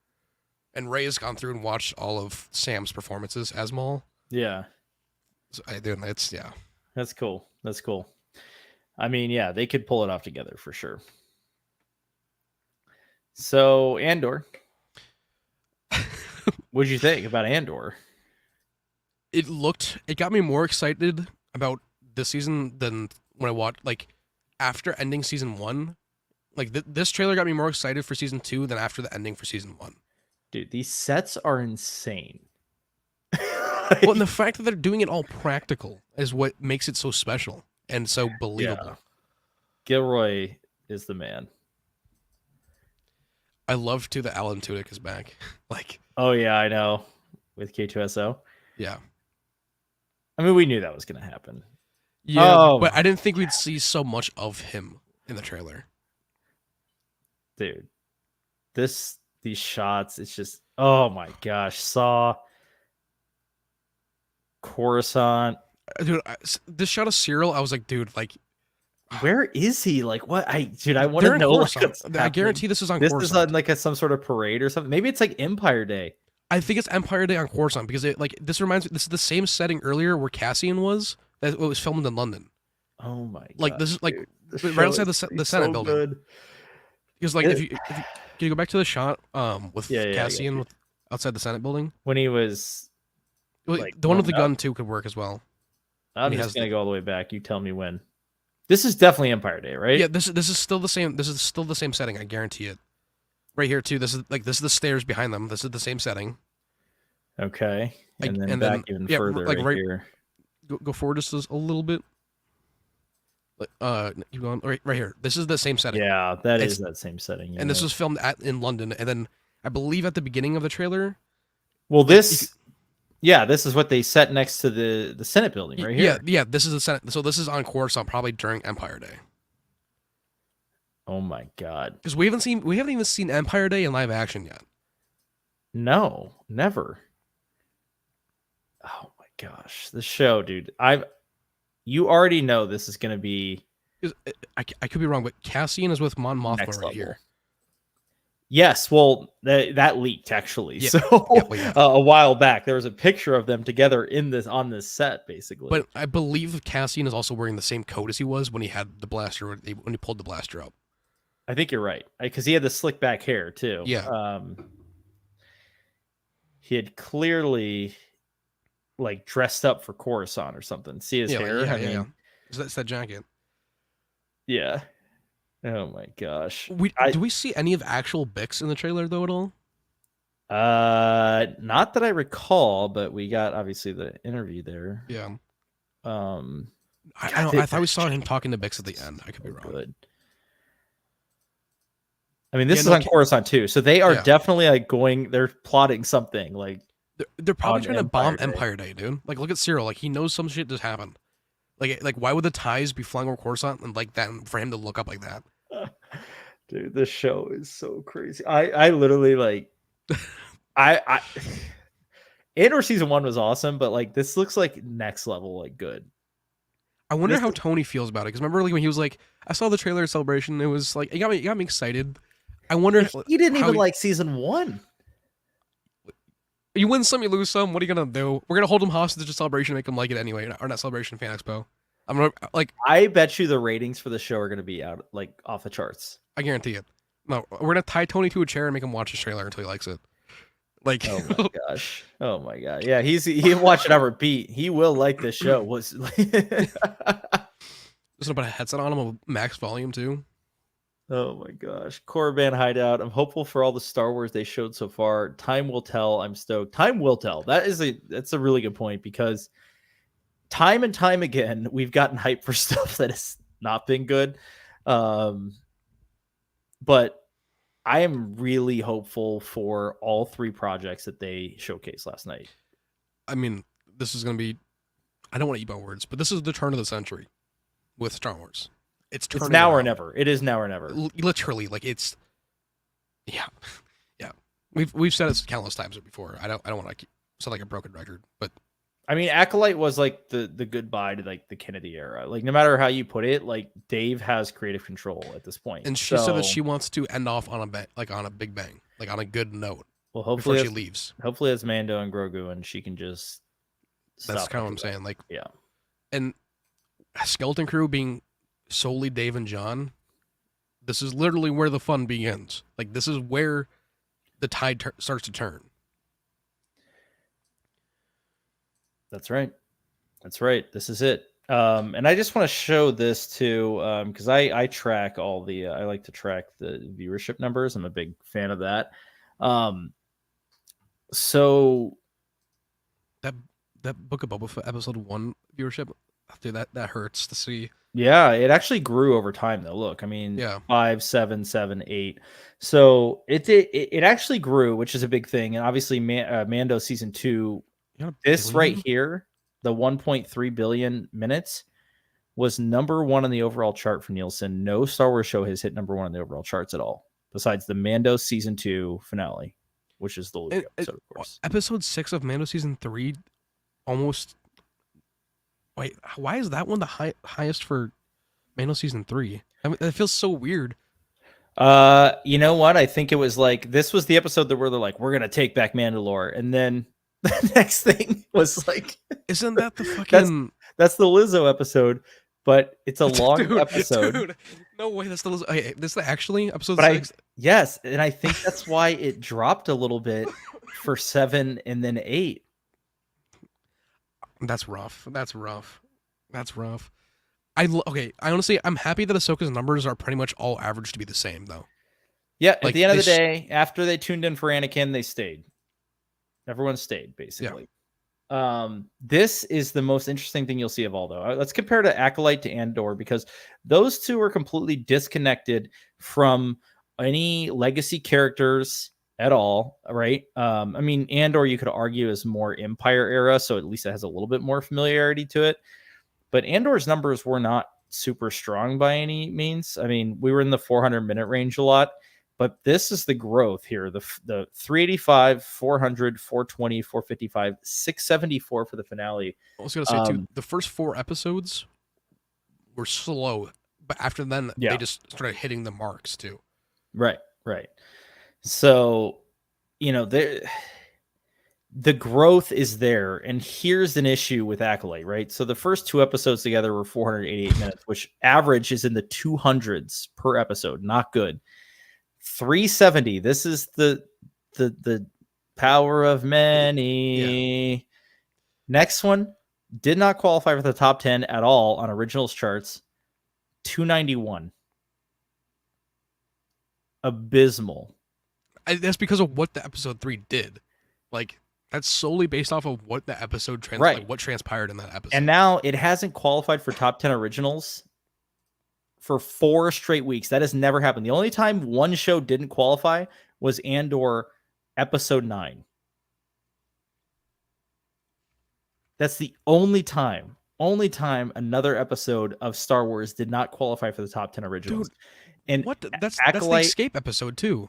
And Ray has gone through and watched all of Sam's performances as Maul. Yeah, so that's cool. That's cool. I mean, yeah, they could pull it off together for sure. So Andor. What did you think about Andor? It got me more excited about this season than when I watched, like, after ending season 1. Like, this trailer got me more excited for season 2 than after the ending for season 1. Dude, these sets are insane. Well, and the fact that they're doing it all practical is what makes it so special and so believable. Yeah. Gilroy is the man. I love too that Alan Tudyk is back. Like, oh yeah, I know. With K2SO. Yeah. I mean, we knew that was going to happen. Yeah, but I didn't think we'd see so much of him in the trailer. Dude, these shots, it's just, oh my gosh, Saw, Coruscant. Dude, this shot of Cyril, I was like, dude, like, where is he? Like, what? I want they're to in know. Coruscant. I guarantee this is on Coruscant. This is on like some sort of parade or something. Maybe it's like Empire Day. I think it's Empire Day on Coruscant because this reminds me. This is the same setting earlier where Cassian was. That it was filmed in London. Oh my god! Like this is like right outside the Senate building. Good. Because like if you can you go back to the shot with Cassian outside the Senate building when he was like, the one with the gun too could work as well. I'm just gonna go all the way back. You tell me when. This is definitely Empire Day, right? Yeah, this is still the same. This is still the same setting. I guarantee it. Right here too. This is the stairs behind them. This is the same setting. Okay, and then back even further, like right here. Go forward just a little bit. Keep going. Right here. This is the same setting. Yeah, that is that same setting. And this was filmed in London, and then I believe at the beginning of the trailer. Well, this. Yeah, this is what they set next to the Senate building right here. Yeah, this is the Senate. So this is on Coruscant, probably during Empire Day. Oh my god! Because we haven't even seen Empire Day in live action yet. No, never. Oh my gosh, the show, dude! You already know this is going to be. I could be wrong, but Cassian is with Mon Mothma right here. Yes, well, that leaked actually. Yep. So a while back, there was a picture of them together on this set, basically. But I believe Cassian is also wearing the same coat as he was when he had the blaster when he pulled the blaster up. I think you're right because he had the slick back hair too. Yeah, he had clearly like dressed up for Coruscant or something. See his hair? Yeah. That's that jacket. Yeah. Oh my gosh. Do we see any of actual Bix in the trailer though at all? Not that I recall, but we got obviously the interview there. Yeah. I thought we saw him talking to Bix at the end. I could be wrong. Good. I mean, this is on Coruscant too, so they are definitely like they're plotting something like they're probably trying to bomb Empire Day, dude. Like, look at Cyril. Like, he knows some shit just happened. Like why would the ties be flying over Coruscant and like that for him to look up like that? Dude, this show is so crazy. I literally like I Andor season 1 was awesome, but like this looks like next level like good. I wonder how Tony feels about it because remember like when he was like, I saw the trailer Celebration, it was like it got me excited. I wonder he didn't even like season 1. You win some, you lose some. What are you gonna do? We're gonna hold him hostage to Celebration, make him like it anyway, or not Celebration, Fan Expo. I'm gonna like. I bet you the ratings for the show are gonna be out like off the charts. I guarantee it. No, we're gonna tie Tony to a chair and make him watch the trailer until he likes it. Like, oh my gosh, oh my god, yeah, he'll watch it on repeat. He will like this show. Was just put a headset on him with max volume too. Oh my gosh. Korriban Hideout. I'm hopeful for all the Star Wars they showed so far. Time will tell. I'm stoked. Time will tell. That's a really good point because time and time again, we've gotten hype for stuff that has not been good. But I am really hopeful for all 3 projects that they showcased last night. I mean, this is going to be, I don't want to eat my words, but this is the turn of the century with Star Wars. It's now or never. It is now or never. Literally, like it's, yeah. We've said it countless times before. I don't want to sound like a broken record, but I mean, Acolyte was like the goodbye to like the Kennedy era. Like no matter how you put it, like Dave has creative control at this point. And she said that she wants to end off on a big bang, like on a good note. Well, hopefully before she leaves. Hopefully it's Mando and Grogu, and she can just. That's kind of what I'm saying. Like yeah, and Skeleton Crew being solely Dave and John, this is literally where the fun begins. Like this is where the tide starts to turn. That's right. This is it. And I just want to show this too, because I track all the I like to track the viewership numbers. I'm a big fan of that. So that that Book of Boba Fett episode 1 viewership, dude, that hurts to see. Yeah, it actually grew over time though. Look, I mean, Yeah. 5, 7, 7, 8. So it actually grew, which is a big thing. And obviously, Mando season 2, this right here, the 1.3 billion minutes, was number 1 on the overall chart for Nielsen. No Star Wars show has hit number 1 on the overall charts at all, besides the Mando season 2 finale, which is the Luke episode, of course. Episode 6 of Mando season 3 almost. Wait, why is that one the highest for Mando season 3? I mean, that feels so weird. You know what? I think it was like, this was the episode that where they're like, we're gonna take back Mandalore, and then the next thing was like, isn't that the fucking? That's the Lizzo episode, but it's a long episode. Dude, no way, that's the Lizzo. Okay, this is actually episode 6. Yes, and I think that's why it dropped a little bit for 7 and then 8. That's rough. That's rough. Okay, I honestly, I'm happy that Ahsoka's numbers are pretty much all averaged to be the same, though. Yeah, at the end of the day, after they tuned in for Anakin, they stayed. Everyone stayed, basically. Yeah. This is the most interesting thing you'll see of all, though. Let's compare to Acolyte to Andor, because those two are completely disconnected from any legacy characters at all, right? I mean, Andor, you could argue, is more Empire era, so at least it has a little bit more familiarity to it. But Andor's numbers were not super strong by any means. I mean, we were in the 400-minute range a lot, but this is the growth here. The 385, 400, 420, 455, 674 for the finale. I was going to say, too, the first 4 episodes were slow, but after then, they just started hitting the marks, too. Right. So, you know, the growth is there, and here's an issue with Acolyte, right? So the first 2 episodes together were 488 minutes, which average is in the 200s per episode. Not good. 370. This is the power of many. Yeah. Next one did not qualify for the top 10 at all on originals charts. 291. Abysmal. That's because of what the episode 3 did. Like, that's solely based off of what the episode like what transpired in that episode. And now it hasn't qualified for top 10 originals for 4 straight weeks. That has never happened. The only time one show didn't qualify was Andor episode 9. That's the only time another episode of Star Wars did not qualify for the top 10 originals. Dude, and that's the Escape episode too.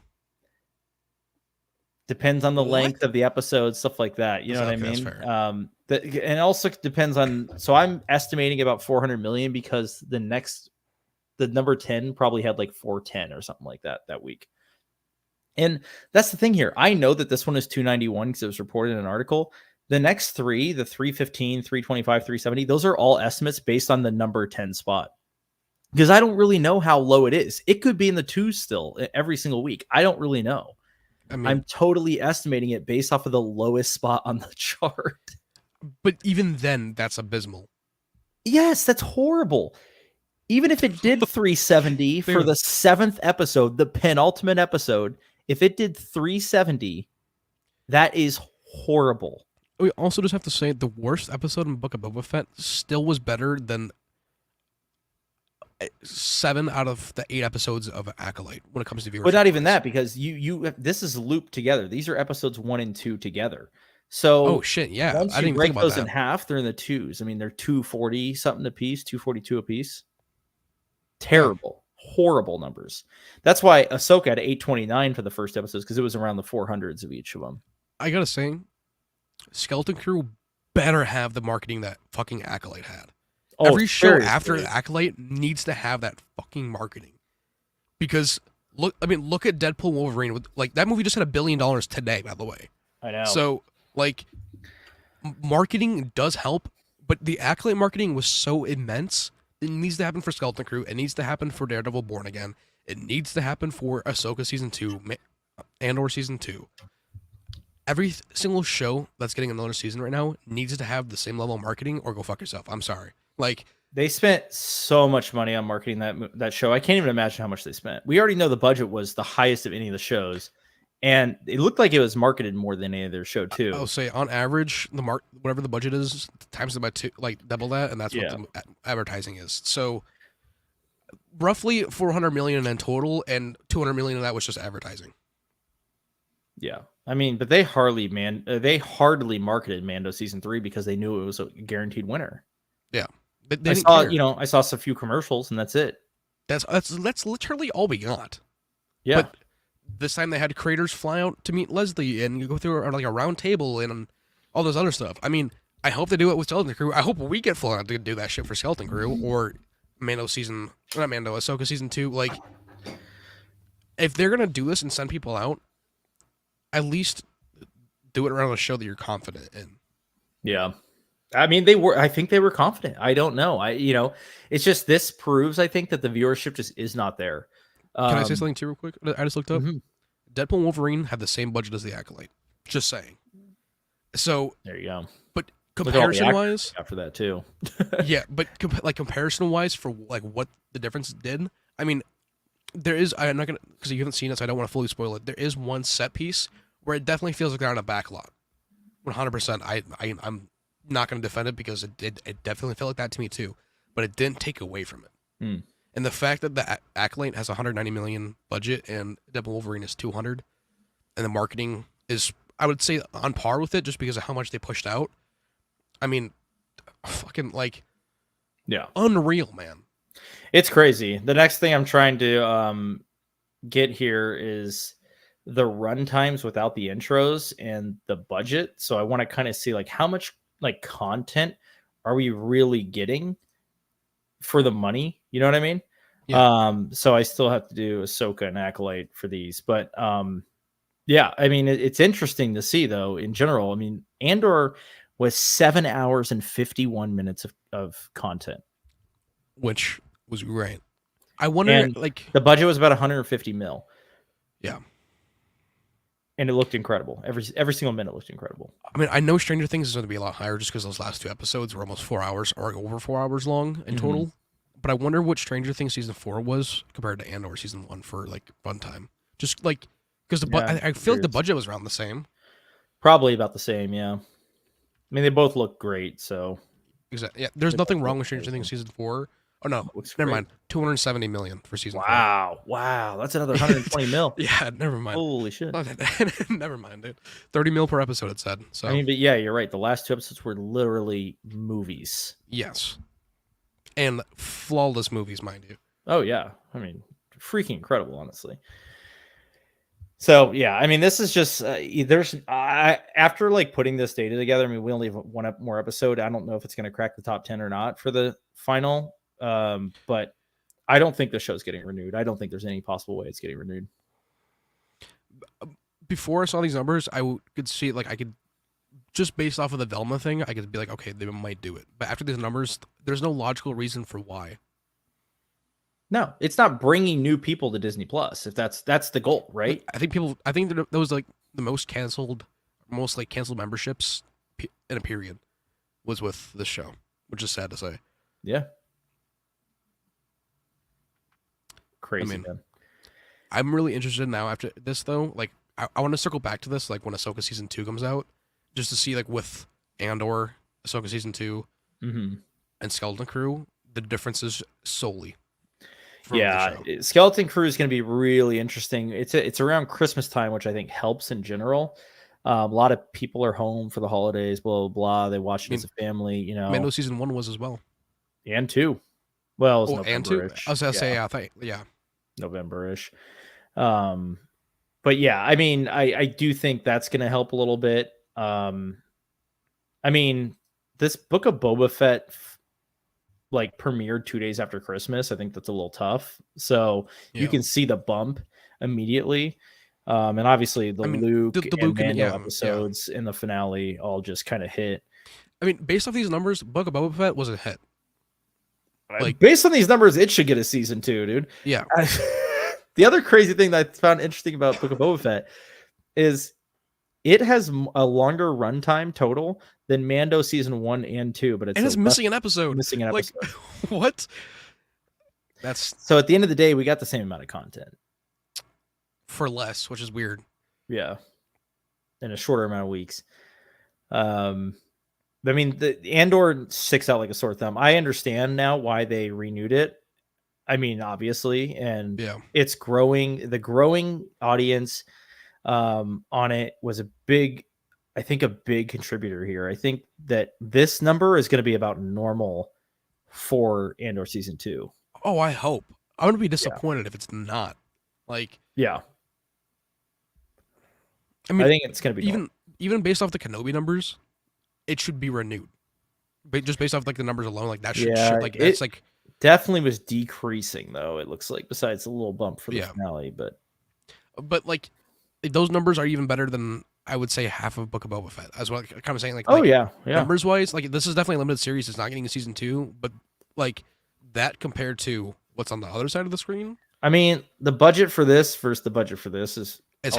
Depends on the length of the episode, stuff like that. You know what I mean? And also depends on. So I'm estimating about 400 million because the number 10 probably had like 410 or something like that week. And that's the thing here. I know that this one is 291 because it was reported in an article. The next 3, the 315, 325, 370, those are all estimates based on the number 10 spot. Because I don't really know how low it is. It could be in the 2s still every single week. I don't really know. I mean, I'm totally estimating it based off of the lowest spot on the chart. But even then, that's abysmal. Yes, that's horrible. Even if it did 370 for the 7th episode, the penultimate episode, if it did 370, that is horrible. We also just have to say the worst episode in Book of Boba Fett still was better than 7 out of the 8 episodes of Acolyte when it comes to viewership. But not even that, because this is looped together. These are episodes 1 and 2 together. So oh shit, yeah. Once you break those in half, they're in the 2s. I mean, they're 240 something a piece, 242 a piece. Terrible, horrible numbers. That's why Ahsoka had 829 for the first episodes, because it was around the 400s of each of them. I gotta say, Skeleton Crew better have the marketing that fucking Acolyte had. Every show after Acolyte needs to have that fucking marketing. Because look at Deadpool Wolverine. Like, that movie just had $1 billion today, by the way. I know. So, like, marketing does help, but the Acolyte marketing was so immense. It needs to happen for Skeleton Crew. It needs to happen for Daredevil Born Again. It needs to happen for Ahsoka Season 2, Andor Season 2. Every single show that's getting another season right now needs to have the same level of marketing, or go fuck yourself. I'm sorry. Like, they spent so much money on marketing that show. I can't even imagine how much they spent. We already know the budget was the highest of any of the shows, and it looked like it was marketed more than any other show too. I'll say on average, whatever the budget is, times it by 2, like double that, and that's what the advertising is. So roughly 400 million in total, and 200 million of that was just advertising. Yeah, I mean, but they hardly marketed Mando season 3 because they knew it was a guaranteed winner. Yeah, I saw some few commercials, and that's it. That's literally all we got. Yeah. But this time they had creators fly out to meet Leslie and go through like a round table and all this other stuff. I mean, I hope they do it with Skeleton Crew. I hope we get flown out to do that shit for Skeleton Crew or Ahsoka season 2. Like, if they're gonna do this and send people out, at least do it around a show that you're confident in. Yeah. I mean, I think they were confident. I don't know. It's just, this proves, I think, that the viewership just is not there. Can I say something too real quick? I just looked up. Mm-hmm. Deadpool and Wolverine have the same budget as The Acolyte. Just saying. So there you go. But comparison-wise, after that too. Yeah, but comparison-wise for like what the difference did, I mean, there is. I'm not gonna, because you haven't seen it, so I don't want to fully spoil it. There is one set piece where it definitely feels like they're on a back lot. 100%. I'm not going to defend it because it definitely felt like that to me too, but it didn't take away from it. Mm. And the fact that the Acolyte has 190 million budget and Deadpool Wolverine is 200, and the marketing is, I would say, on par with it just because of how much they pushed out. I mean, fucking unreal, man. It's crazy. The next thing I'm trying to get here is the run times without the intros and the budget. So I want to kind of see like how much like content are we really getting for the money? You know what I mean? Yeah. So I still have to do Ahsoka and Acolyte for these, but yeah, I mean, it's interesting to see though, in general. I mean, Andor was 7 hours and 51 minutes of content, which was great. I wonder, like, the budget was about 150 mil. Yeah. And it looked incredible. Every single minute looked incredible. I mean, I know Stranger Things is going to be a lot higher just because those last 2 episodes were almost 4 hours or over 4 hours long in total. But I wonder what Stranger Things season 4 was compared to Andor season 1 for like runtime. Just like, because I feel like the budget was around the same. Probably about the same, yeah. I mean, they both look great, so. Exactly. Yeah, there's nothing wrong with Stranger Things season 4. Oh no, never mind. 270 million for season 4. Wow, that's another 120 mil. Yeah, never mind. Holy shit. Never mind, dude. 30 mil per episode, it said. So I mean, but yeah, you're right. The last 2 episodes were literally movies. Yes, and flawless movies, mind you. Oh yeah, I mean, freaking incredible, honestly. So yeah, I mean, this is just after like putting this data together. I mean, we only have one more episode. I don't know if it's going to crack the top 10 or not for the final. But I don't think the show's getting renewed. I don't think there's any possible way it's getting renewed. Before I saw these numbers, I could see, like, I could, just based off of the Velma thing, I could be like, okay, they might do it. But after these numbers, there's no logical reason for why. No, it's not bringing new people to Disney Plus. If that's the goal, right? I think that was like the most canceled memberships in a period was with this show, which is sad to say. Yeah. Crazy. I mean, man. I'm really interested now after this though. Like, I want to circle back to this, like when Ahsoka season 2 comes out, just to see like with Andor, Ahsoka season 2, and Skeleton Crew, the differences solely. Yeah, Skeleton Crew is going to be really interesting. It's around Christmas time, which I think helps in general. A lot of people are home for the holidays, blah blah blah. They watch it as a family, you know. Mando season 1 was as well, and 2. Well, it was and 2. I was gonna say, November-ish. But yeah, I mean, I do think that's going to help a little bit. I mean, this Book of Boba Fett like premiered 2 days after Christmas. I think that's a little tough. So you can see the bump immediately. And obviously Luke and Mando episodes in the finale all just kind of hit. I mean, based off these numbers, Book of Boba Fett was a hit. Like, based on these numbers, it should get a season 2, dude. Yeah. The other crazy thing that I found interesting about Book of Boba Fett is it has a longer runtime total than Mando season 1 and 2, but it's missing an episode. Like, what? That's so at the end of the day, we got the same amount of content for less, which is weird. Yeah, in a shorter amount of weeks. I mean, the Andor sticks out like a sore thumb. I understand now why they renewed it. I mean, obviously, and it's growing. The growing audience on it was a big contributor here. I think that this number is going to be about normal for Andor season 2. Oh, I hope. I'm going to be disappointed if it's not. Like, yeah. I mean, I think it's going to be even based off the Kenobi numbers, it should be renewed. But just based off like the numbers alone, like that should like it's like definitely was decreasing though. It looks like besides a little bump for the finale, but like those numbers are even better than I would say half of Book of Boba Fett. As well, kind of saying like numbers wise, like this is definitely a limited series. It's not getting a season 2, but like that compared to what's on the other side of the screen. I mean, the budget for this versus the budget for this is it's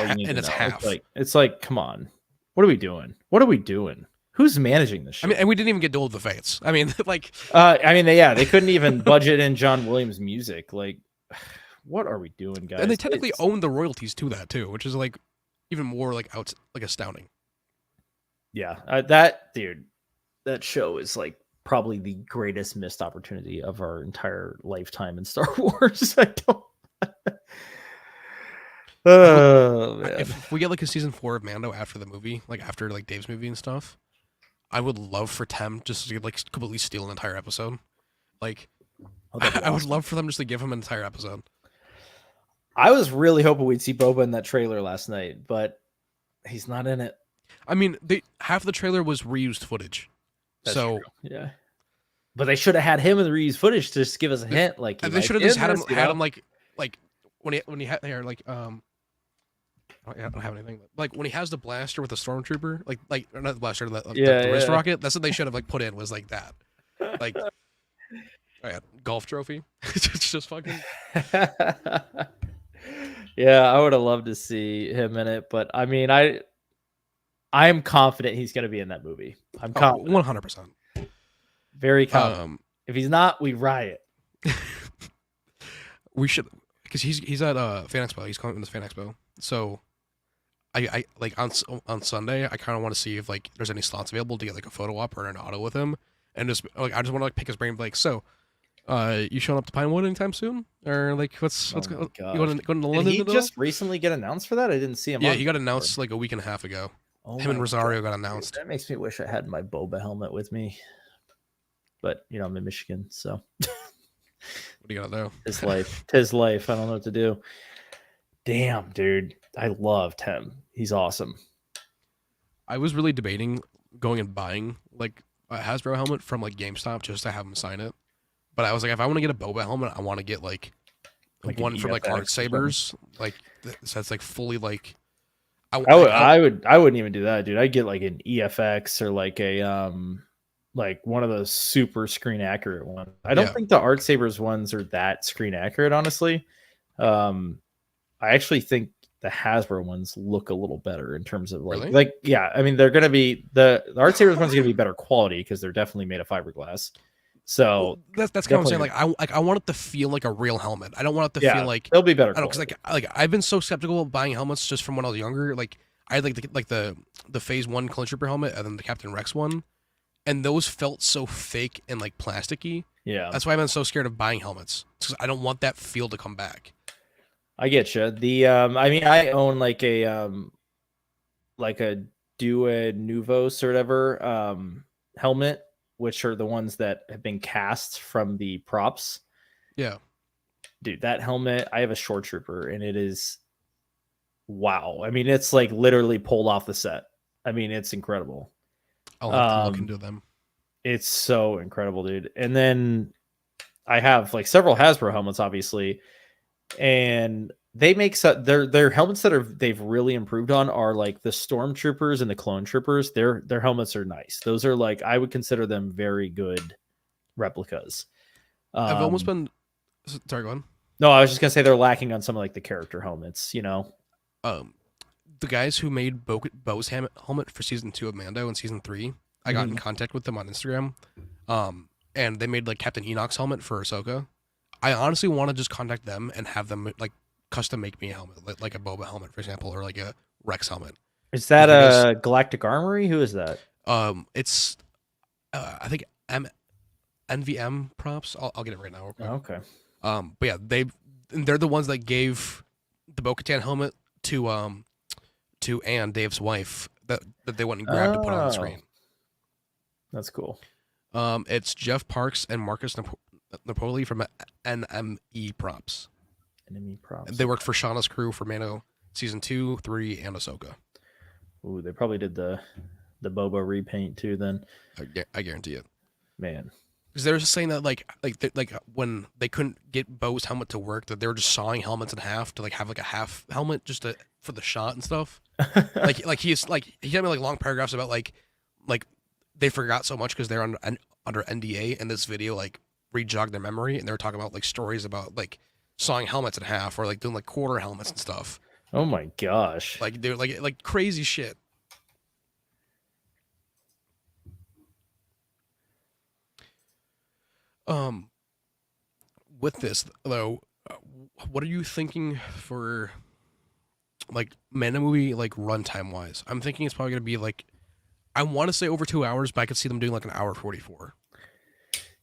half. It's like, come on, what are we doing? What are we doing? Who's managing this shit? I mean, and we didn't even get Duel of the Fates. I mean, like, they couldn't even budget in John Williams music. Like, what are we doing, guys? And they technically own the royalties to that too, which is like even more like astounding. Yeah, that show is like probably the greatest missed opportunity of our entire lifetime in Star Wars. I don't. If we get like a season 4 of Mando after the movie, like after like Dave's movie and stuff, I would love for Tem just to like completely steal an entire episode. Like, I would love for them just to give him an entire episode. I was really hoping we'd see Boba in that trailer last night, but he's not in it. I mean, half the trailer was reused footage. That's true. Yeah. But they should have had him in the reused footage to just give us a hint. Like, they should have just had him like when he had there like I don't have anything. Like when he has the blaster with the stormtrooper, like not the blaster, the wrist rocket. That's what they should have like put in, was like that, like golf trophy. It's just fucking. Yeah, I would have loved to see him in it, but I mean, I'm confident he's going to be in that movie. I'm confident, 100%. Very confident. If he's not, we riot. We should, because he's at Fan Expo. He's coming to this Fan Expo, so. I like on Sunday, I kind of want to see if like there's any slots available to get like a photo op or an auto with him, and just like I just want to like pick his brain, like, so, you showing up to Pinewood anytime soon, or like what's you going to London? Did he just recently get announced for that? I didn't see him. Yeah, he got announced like a week and a half ago. Him and Rosario got announced. That makes me wish I had my Boba helmet with me, but you know I'm in Michigan, so. What do you gotta do? Tis life. I don't know what to do. Damn, dude. I loved him. He's awesome. I was really debating going and buying like a Hasbro helmet from like GameStop just to have him sign it. But I was like, if I want to get a Boba helmet, I want to get like one from like Art Sabers, like that's like fully like. I wouldn't even do that, dude. I'd get like an EFX or like a like one of those super screen accurate ones. I don't think the Art Sabers ones are that screen accurate, honestly. I actually think the Hasbro ones look a little better in terms of like I mean they're gonna be the Art Sabers ones are gonna be better quality because they're definitely made of fiberglass. So that's kind of what I'm saying. Like I want it to feel like a real helmet. I don't want it to feel like they'll be better. I don't know, because like I've been so skeptical of buying helmets just from when I was younger. Like I had like the Phase 1 Clone Trooper helmet and then the Captain Rex one, and those felt so fake and like plasticky. Yeah, that's why I've been so scared of buying helmets, because I don't want that feel to come back. I get you. The I mean, I own like a Dua Nuvos or whatever helmet, which are the ones that have been cast from the props. Yeah, dude, that helmet. I have a Shore Trooper, and it is wow. I mean, it's like literally pulled off the set. I mean, it's incredible. I'll have to look into them. It's so incredible, dude. And then I have like several Hasbro helmets, obviously. And they make their helmets that they've really improved on are like the Stormtroopers and the Clone Troopers. Their helmets are nice. Those are like, I would consider them very good replicas. I've almost been sorry, go on. No, I was just gonna say they're lacking on some of like the character helmets, you know. The guys who made Bo's helmet for season 2 of Mando and season 3, I got in contact with them on Instagram. And they made like Captain Enoch's helmet for Ahsoka. I honestly want to just contact them and have them like custom make me a helmet, like a Boba helmet, for example, or like a Rex helmet. Is that a Galactic Armory? Who is that? It's I think NVM props. I'll get it right now. Okay. But yeah, they're the ones that gave the Bo-Katan helmet to Anne, Dave's wife, that they went and grabbed to put on the screen. That's cool. It's Jeff Parks and Marcus Napoli from NME Props. NME Props. They worked for Shauna's crew for Mando season 2, 3, and Ahsoka. Ooh, they probably did the Boba repaint too. Then I guarantee it, man. Because they were just saying that like when they couldn't get Bo's helmet to work, that they were just sawing helmets in half to like have like a half helmet just for the shot and stuff. like he had me like long paragraphs about like they forgot so much because they're under NDA, and this video like rejogged their memory, and they were talking about like stories about like sawing helmets in half or like doing like quarter helmets and stuff. Oh my gosh! Like they're like crazy shit. With this though, what are you thinking for like Mando movie like runtime wise? I'm thinking it's probably gonna be like, I want to say over 2 hours, but I could see them doing like an hour 44.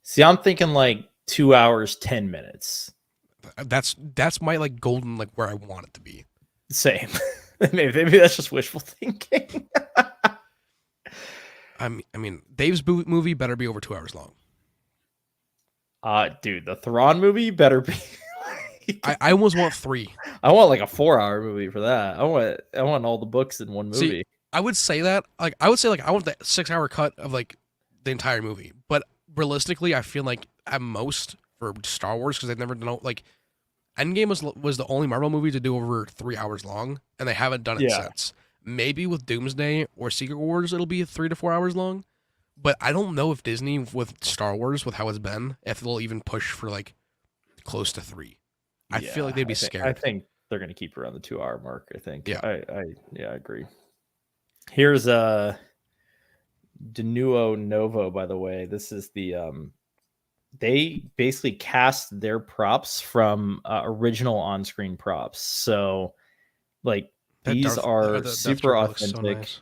See, I'm thinking like 2 hours 10 minutes. That's my like golden like where I want it to be. Same. maybe that's just wishful thinking. I mean, Dave's movie better be over 2 hours long. Dude, the Thrawn movie better be. I almost want 3. I want like a 4-hour movie for that. I want all the books in one movie. See, I would say that I want the 6-hour cut of like the entire movie, but realistically, I feel like at most for Star Wars, because they've never done like Endgame was the only Marvel movie to do over 3 hours long, and they haven't done it since. Maybe with Doomsday or Secret Wars, it'll be 3 to 4 hours long. But I don't know if Disney with Star Wars, with how it's been, if they'll even push for like close to 3. I feel like they'd be scared. I think they're gonna keep around the 2-hour mark. I think. Yeah. I agree. Here's De Nuo Novo, by the way. This is the they basically cast their props from original on-screen props. So like these are super authentic. So nice.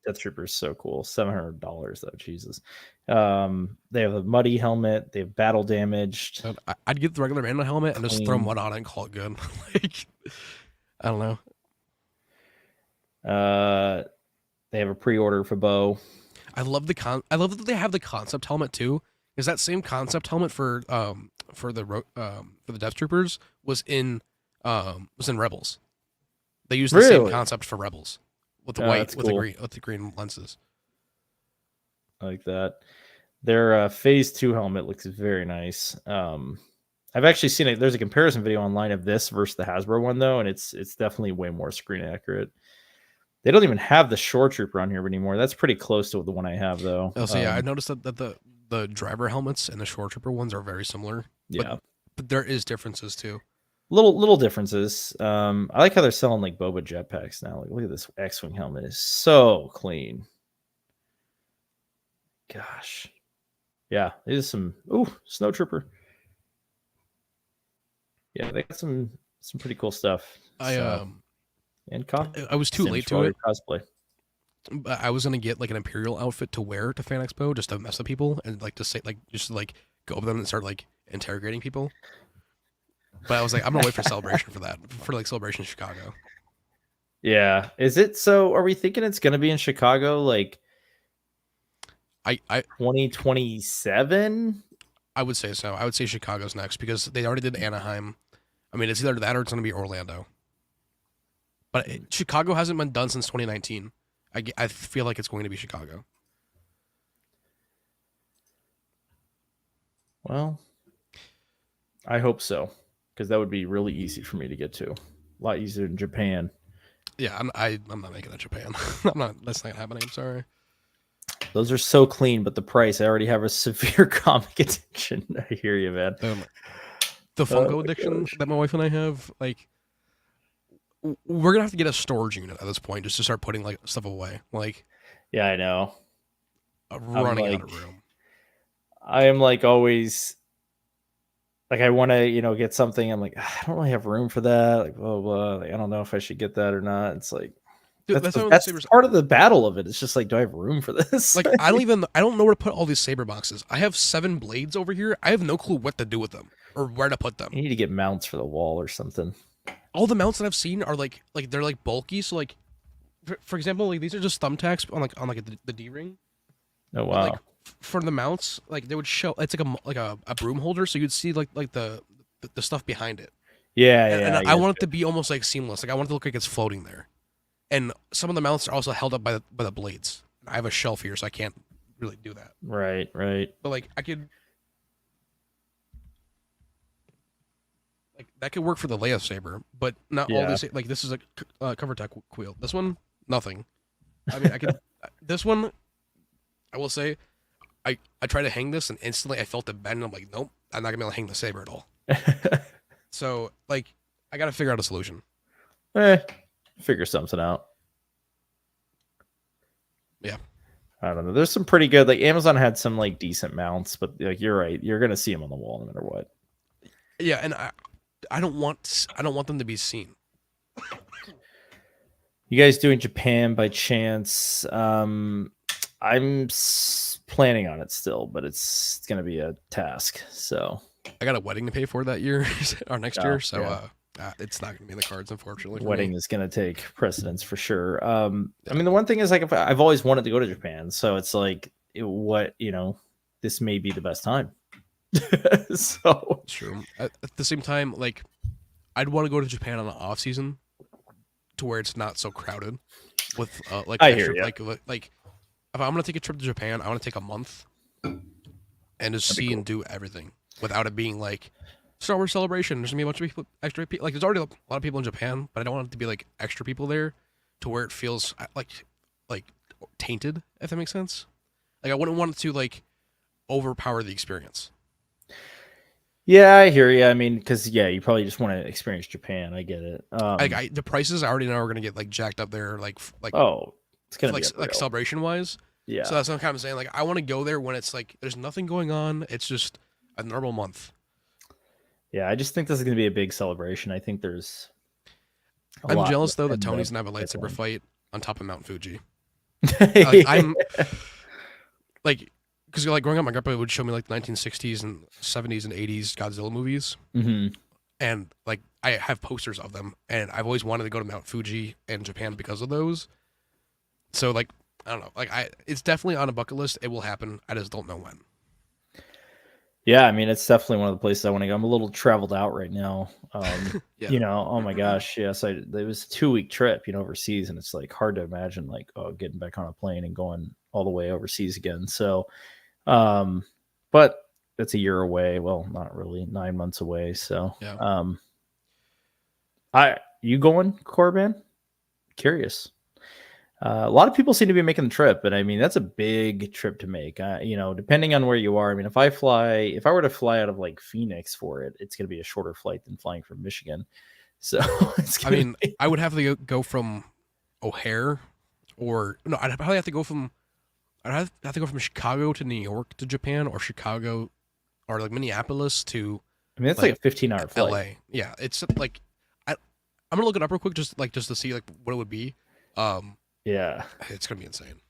Death Trooper is so cool. $700 though, Jesus. They have a muddy helmet. They have battle damaged. I'd get the regular Mando helmet and just throw mud on it and call it good. Like, I don't know. They have a pre-order for Bo. I love that they have the concept helmet too. Is that same concept helmet for the Death Troopers was in Rebels. They used the same concept for Rebels. With the white, with the green lenses. I like that. Their Phase 2 helmet looks very nice. I've actually seen it. There's a comparison video online of this versus the Hasbro one, though, and it's definitely way more screen accurate. They don't even have the Shore Trooper on here anymore. That's pretty close to the one I have, though. Oh, so yeah, I noticed that the driver helmets and the Shore Trooper ones are very similar. Yeah. But there is differences, too. Little differences. I like how they're selling like Boba jetpacks now. Like, look at this X-wing helmet; is so clean. Gosh, yeah, it is some. Ooh, Snow Trooper. Yeah, they got some pretty cool stuff. I was too late to it. Cosplay. I was gonna get like an Imperial outfit to wear to Fan Expo just to mess with people and like to say like just like go over them and start like interrogating people. But I was like, I'm gonna wait for Celebration for that. For like Celebration in Chicago. Yeah. Is it so? Are we thinking it's gonna be in Chicago like I 2027? I would say so. I would say Chicago's next because they already did Anaheim. I mean, it's either that or it's gonna be Orlando. But Chicago hasn't been done since 2019. I feel like it's going to be Chicago. Well, I hope so. Because that would be really easy for me to get to. A lot easier than Japan. Yeah, I'm not making it Japan. That's not happening. I'm sorry. Those are so clean, but the price, I already have a severe comic addiction. I hear you, man. The Funko addiction that my wife and I have, like, we're gonna have to get a storage unit at this point just to start putting like stuff away. Like, yeah, I know. Running out of room. I am like always like I want to, get something. I'm like, I don't really have room for that. Like, blah, blah. Like, I don't know if I should get that or not. It's like, Dude, that's part of the battle of it. It's just like, do I have room for this? Like, I don't know where to put all these saber boxes. I have 7 blades over here. I have no clue what to do with them or where to put them. You need to get mounts for the wall or something. All the mounts that I've seen are like they're like bulky. So like, for example, like these are just thumbtacks on the D ring. Oh wow! But, like for the mounts, like they would show it's like a broom holder, so you'd see like the stuff behind it. Yeah, and I want it to be almost like seamless. Like I want it to look like it's floating there. And some of the mounts are also held up by the blades. I have a shelf here, so I can't really do that. Right. But like I could, like that could work for the Leia saber, but not all these. Like this is a cover tech wheel. This one, nothing. I mean, I could. This one, I will say, I tried to hang this and instantly I felt it bend. And I'm like, nope, I'm not gonna be able to hang the saber at all. So like, I got to figure out a solution. Figure something out. Yeah. I don't know. There's some pretty good, like Amazon had some like decent mounts, but like you're right, you're gonna see them on the wall no matter what. Yeah, and I don't want them to be seen. You guys doing Japan by chance? I'm planning on it still, but it's gonna be a task. So I got a wedding to pay for that year or next year, so it's not gonna be in the cards, unfortunately. Wedding is gonna take precedence for sure. I mean, the one thing is like I've always wanted to go to Japan, so it's like this may be the best time. So it's true. At the same time, like I'd want to go to Japan on the off season, to where it's not so crowded. With like I extra, hear you. Like if I'm gonna take a trip to Japan, I want to take a month and just see and do everything without it being like Star Wars Celebration. There's gonna be a bunch of people, extra people. Like there's already a lot of people in Japan, but I don't want it to be like extra people there, to where it feels like tainted. If that makes sense. Like I wouldn't want it to like overpower the experience. Yeah, I hear you. I mean, because you probably just want to experience Japan. I get it. The prices I already know are gonna get like jacked up there. Oh, it's gonna be like celebration wise. Yeah. So that's what I'm kind of saying. Like I want to go there when it's like there's nothing going on. It's just a normal month. Yeah, I just think this is gonna be a big celebration. I think there's. I'm jealous though that Tony's gonna have a lightsaber fight on top of Mount Fuji. I'm like. Because like growing up, my grandpa would show me like the 1960s and 70s and 80s Godzilla movies, and like I have posters of them, and I've always wanted to go to Mount Fuji in Japan because of those. So like I don't know, like it's definitely on a bucket list. It will happen. I just don't know when. Yeah, I mean it's definitely one of the places I want to go. I'm a little traveled out right now. Yeah. Oh my gosh, yes, it was a 2-week trip, overseas, and it's like hard to imagine like getting back on a plane and going all the way overseas again. So. But it's a year away. Well, not really, 9 months away. So, yeah. You going, Corbin? Curious. A lot of people seem to be making the trip, but I mean, that's a big trip to make. Depending on where you are. I mean, if I were to fly out of like Phoenix for it, it's going to be a shorter flight than flying from Michigan. So, I would have to go from O'Hare, I'd probably have to go from. I'd have to go from Chicago to New York to Japan, or Chicago, or like Minneapolis to. I mean, it's like a 15-hour flight. LA. Yeah, it's like I'm gonna look it up real quick, just to see like what it would be. Yeah, it's gonna be insane.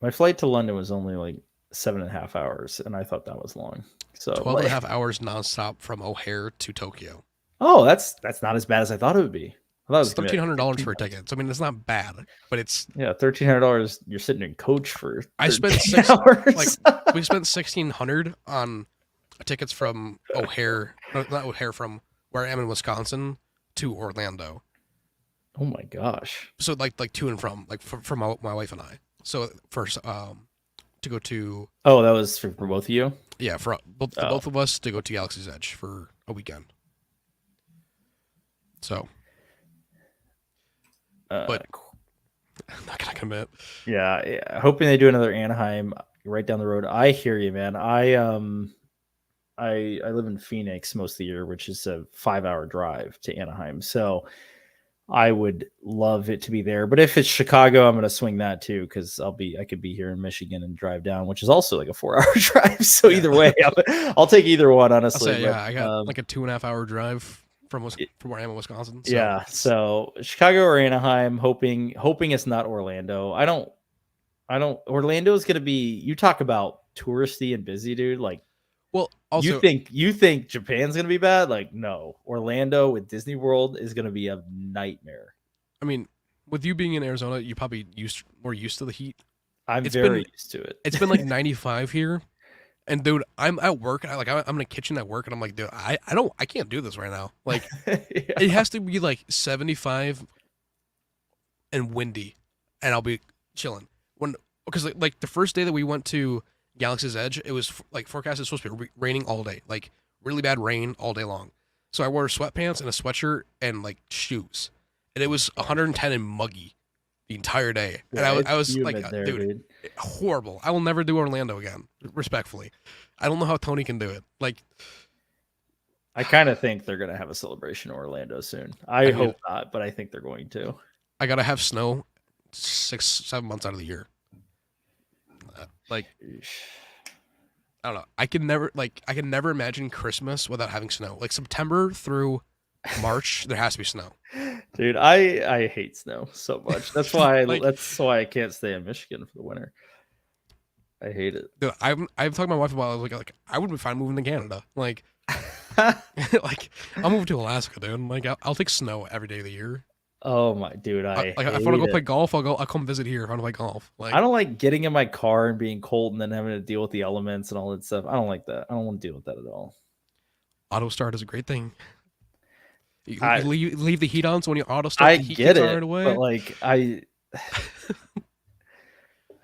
My flight to London was only like 7.5 hours, and I thought that was long. So 12.5 hours nonstop from O'Hare to Tokyo. Oh, that's not as bad as I thought it would be. I thought it was $1,300 for a ticket. So I mean, it's not bad, but it's $1,300. You're sitting in coach for. I spent 6 hours. Like we spent $1,600 on tickets from O'Hare, not O'Hare, from where I am in Wisconsin to Orlando. Oh my gosh! So like to and from, like for my wife and I. So first to go to. Oh, that was for both of you. Yeah, for both of us to go to Galaxy's Edge for a weekend. So. But I'm not gonna commit. Yeah, hoping they do another Anaheim right down the road. I hear you, man. I live in Phoenix most of the year, which is a 5-hour drive to Anaheim. So I would love it to be there, but if it's Chicago, I'm going to swing that too because I could be here in Michigan and drive down, which is also like a 4-hour drive. So either way, I'll take either one. Honestly, I'll say, I got like a 2.5-hour drive from where I am in Wisconsin. So. Yeah, so Chicago or Anaheim. Hoping it's not Orlando. I don't. Orlando is going to be. You talk about touristy and busy, dude. Like, well, also you think Japan's going to be bad? Like, no. Orlando with Disney World is going to be a nightmare. I mean, with you being in Arizona, you probably more used to the heat. I'm very used to it. It's been like 95 here, and dude, I'm at work. I'm in a kitchen at work, and I'm like, dude, I can't do this right now. Like, yeah. It has to be like 75 and windy, and I'll be chilling. Because like the first day that we went to Galaxy's Edge, it was like forecast is supposed to be raining all day, like really bad rain all day long. So I wore sweatpants and a sweatshirt and like shoes, and it was 110 and muggy the entire day. Yeah, and I was like, dude, horrible. I will never do Orlando again, respectfully. I don't know how Tony can do it. Like, I kind of think they're gonna have a celebration in Orlando soon. I hope not, but I think they're going to. I gotta have snow 6-7 months out of the year. Like, I don't know. I can never imagine Christmas without having snow. Like September through March, there has to be snow. Dude, I hate snow so much. That's why that's why I can't stay in Michigan for the winter. I hate it. Dude, I've talked to my wife about it. Like I would be fine moving to Canada. Like, like I'll move to Alaska, dude. Like I'll take snow every day of the year. Oh my dude, if I want to go play golf, I'll come visit here if I want to play golf. Like, I don't like getting in my car and being cold and then having to deal with the elements and all that stuff. I don't like that. I don't want to deal with that at all. Auto start is a great thing. You leave the heat on, so when you auto start, I the heat get gets it, right away. But like I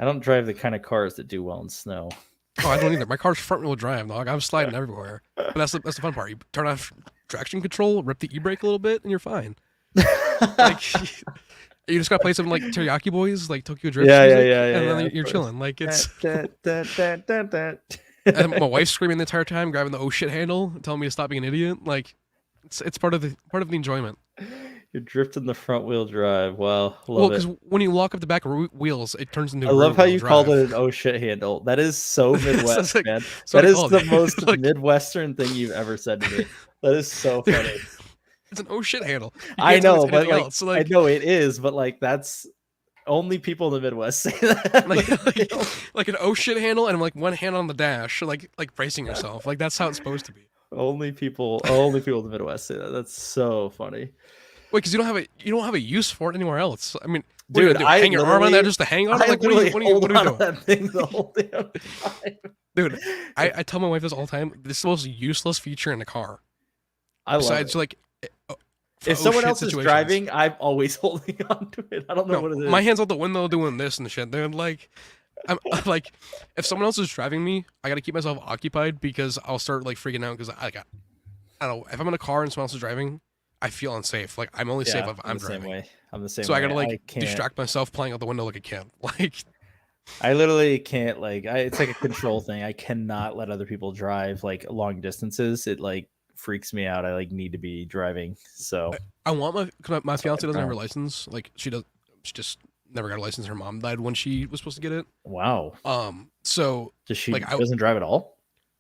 don't drive the kind of cars that do well in snow. Oh, I don't either. My car's front wheel drive, dog. I'm sliding everywhere. But that's the fun part. You turn off traction control, rip the e-brake a little bit, and you're fine. Like, you just gotta play some like Teriyaki Boys, like Tokyo Drift music, and then you're chilling. Like it's. And my wife's screaming the entire time, grabbing the oh shit handle, telling me to stop being an idiot. Like, it's part of the enjoyment. You're drifting the front wheel drive. Well, because when you lock up the back wheels, it turns into. I love how you called it an oh shit handle. That is so Midwest, man. That is the most Midwestern thing you've ever said to me. That is so funny. It's an oh shit handle. I know, but I know it is, but like that's only people in the Midwest say that. like an oh shit handle and like one hand on the dash, like bracing yourself. Like that's how it's supposed to be. Only people in the Midwest say that. That's so funny. Wait, because you don't have a use for it anywhere else. I mean, dude, hang your arm on that just to hang on it. Like, what are you doing? That thing the whole damn time. Dude, I tell my wife this all the time. This is the most useless feature in a car. Besides, like, if someone else is driving, I'm always holding on to it. I don't know what it is. My hand's out the window doing this and shit, dude. Like, I'm like, if someone else is driving me, I gotta keep myself occupied because I'll start like freaking out because I don't know. If I'm in a car and someone else is driving, I feel unsafe. Like I'm only safe if I'm driving. I'm the same way. So I gotta like distract myself playing out the window like a kid. Like I literally can't it's like a control thing. I cannot let other people drive like long distances. It like freaks me out. I like need to be driving. So I want my fiance doesn't have her license. Like she just never got a license. Her mom died when she was supposed to get it. Wow. So does she doesn't drive at all?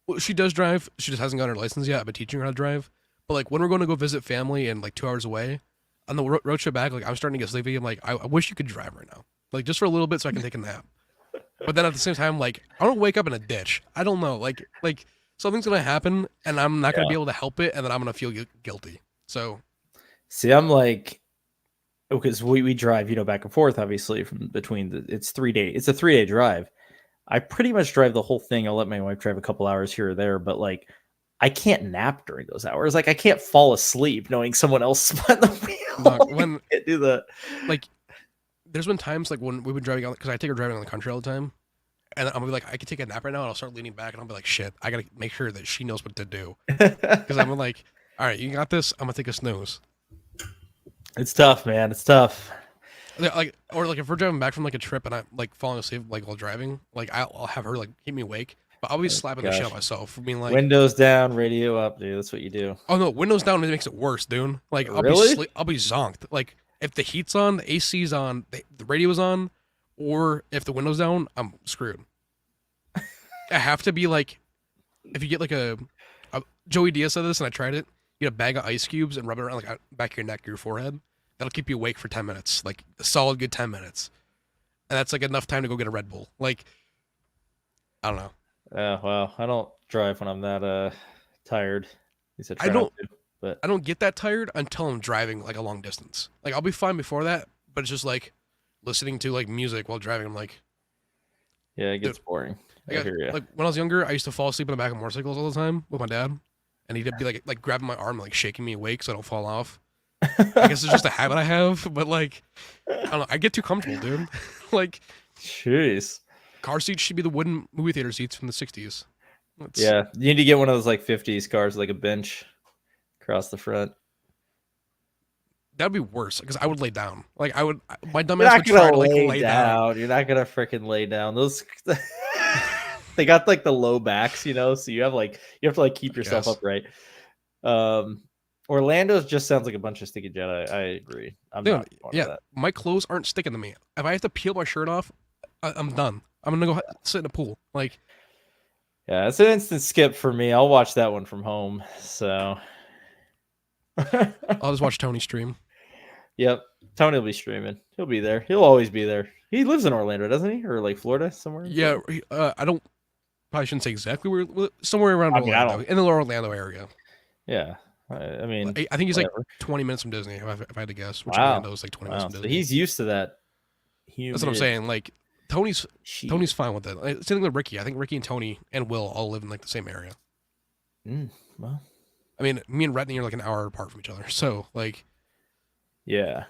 Well, she does drive. She just hasn't gotten her license yet. I've been teaching her how to drive. But like when we're going to go visit family and like 2 hours away on the road trip back, like I'm starting to get sleepy. I'm like, I wish you could drive right now, like just for a little bit so I can take a nap. But then at the same time, like I don't wake up in a ditch. I don't know, like something's gonna happen and I'm not gonna be able to help it, and then I'm gonna feel guilty. So, see, I'm like, because we drive, back and forth, obviously from between it's a 3-day drive. I pretty much drive the whole thing. I'll let my wife drive a couple hours here or there, but like I can't nap during those hours. Like I can't fall asleep knowing someone else spun the wheel. When I can't do that. Like there's been times like when we've been driving out, because I take her driving on the country all the time, and I'm gonna be like, I could take a nap right now, and I'll start leaning back, and I'll be like, shit, I gotta make sure that she knows what to do, because I'm like, all right, you got this. I'm gonna take a snooze. It's tough, man. It's tough. Like, or like if we're driving back from like a trip and I'm like falling asleep like while driving, like I'll have her like keep me awake, but I'll be slapping the shit out of myself for being like, windows down, radio up, dude. That's what you do. Oh no, windows down makes it worse, dude. Like really? I'll be zonked. Like if the heat's on, the AC's on, the radio's on, or if the window's down, I'm screwed. I have to be like, if you get like a Joey Diaz said this, and I tried it. You get a bag of ice cubes and rub it around like back of your neck or your forehead. That'll keep you awake for 10 minutes, like a solid good 10 minutes, and that's like enough time to go get a Red Bull. Like, I don't know. Well, I don't drive when I'm that tired. At least I don't. But I don't get that tired until I'm driving like a long distance. Like I'll be fine before that, but it's just like listening to like music while driving. I'm like, yeah, it gets boring. I hear you. Like when I was younger, I used to fall asleep in the back of motorcycles all the time with my dad, and he'd be like grabbing my arm, like shaking me awake so I don't fall off. I guess it's just a habit I have, but like, I don't know. I get too comfortable, dude. Like, jeez, car seats should be the wooden movie theater seats from the '60s. Yeah, you need to get one of those like '50s cars, like a bench across the front. That'd be worse because I would lay down. Like I would, my dumbass would try to like lay down. You're not gonna freaking lay down. Those they got like the low backs, you know, so you have to like keep yourself upright. Orlando's just sounds like a bunch of sticky Jedi. I agree. My clothes aren't sticking to me. If I have to peel my shirt off, I'm done. I'm gonna go sit in a pool. Like, yeah, it's an instant skip for me. I'll watch that one from home. So I'll just watch Tony stream. Yep, Tony will be streaming. He'll be there. He'll always be there. He lives in Orlando, doesn't he? Or like Florida somewhere? Yeah, I don't. Probably shouldn't say exactly where. Somewhere around Orlando, in the Orlando area. Yeah, I mean, I think he's like 20 minutes from Disney. If I had to guess, which Orlando is like 20 minutes from Disney. So he's used to that. That's what I'm saying. Like Tony's fine with it. Same thing with Ricky. I think Ricky and Tony and Will all live in like the same area. Well, I mean, me and Retney are like an hour apart from each other. So like, yeah.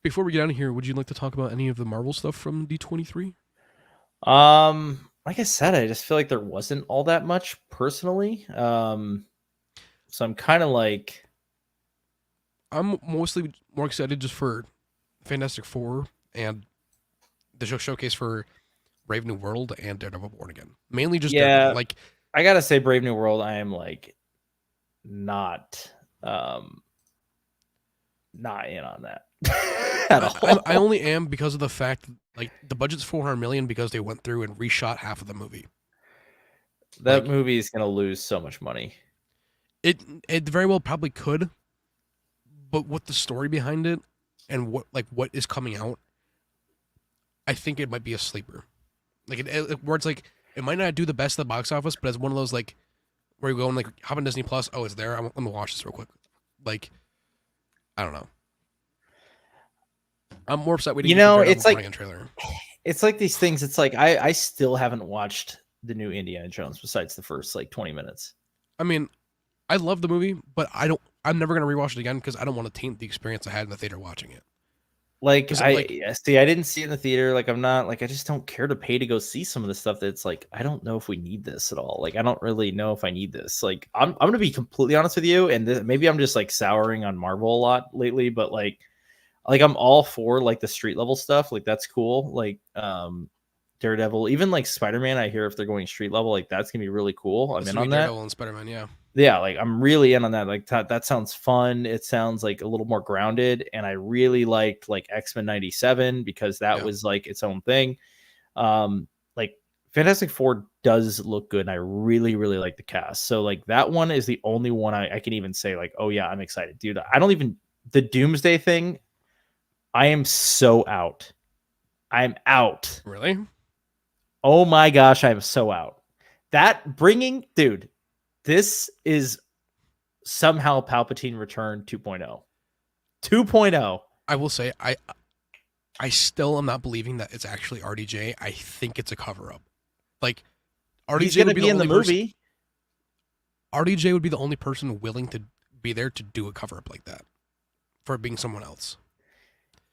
Before we get out of here, would you like to talk about any of the Marvel stuff from D23? Like I said, I just feel like there wasn't all that much personally. So I'm kind of like, I'm mostly more excited just for Fantastic Four and the showcase for Brave New World and Daredevil Born Again. Mainly just Daredevil. Like, I gotta say, Brave New World, I am like not in on that at all. I only am because of the fact that, like, the budget's $400 million because they went through and reshot half of the movie. That movie is gonna lose so much money. It very well probably could, but with the story behind it and what is coming out, I think it might be a sleeper. Like where it's like it might not do the best at the box office, but it's one of those like where you go and like hop on Disney Plus. Oh, it's there. Let me watch this real quick. Like, I don't know. I'm more upset. It's like trailer. It's like these things. It's like I still haven't watched the new Indiana Jones besides the first like 20 minutes. I mean, I love the movie, but I'm never gonna rewatch it again because I don't want to taint the experience I had in the theater watching it. Like I didn't see it in the theater. Like I'm not like I just don't care to pay to go see some of the stuff that's like I don't know if we need this at all. Like I don't really know if I need this. Like I'm gonna be completely honest with you, and maybe I'm just like souring on Marvel a lot lately, but like I'm all for like the street level stuff. Like that's cool. Like Daredevil, even like Spider-Man. I hear if they're going street level, like that's gonna be really cool. I'm in on that. Daredevil and Spider-Man, yeah. Yeah, like I'm really in on that. Like that sounds fun. It sounds like a little more grounded, and I really liked like X-Men '97 because that was like its own thing. Like Fantastic Four does look good, and I really, really like the cast. So like that one is the only one I can even say like, oh yeah, I'm excited, dude. I don't even the Doomsday thing. I am so out. I'm out. Really? Oh my gosh, I'm so out. Dude. This is somehow Palpatine Return 2.0. 2.0. I will say, I still am not believing that it's actually RDJ. I think it's a cover-up. Like, RDJ would be in the movie. RDJ would be the only person willing to be there to do a cover-up like that for it being someone else.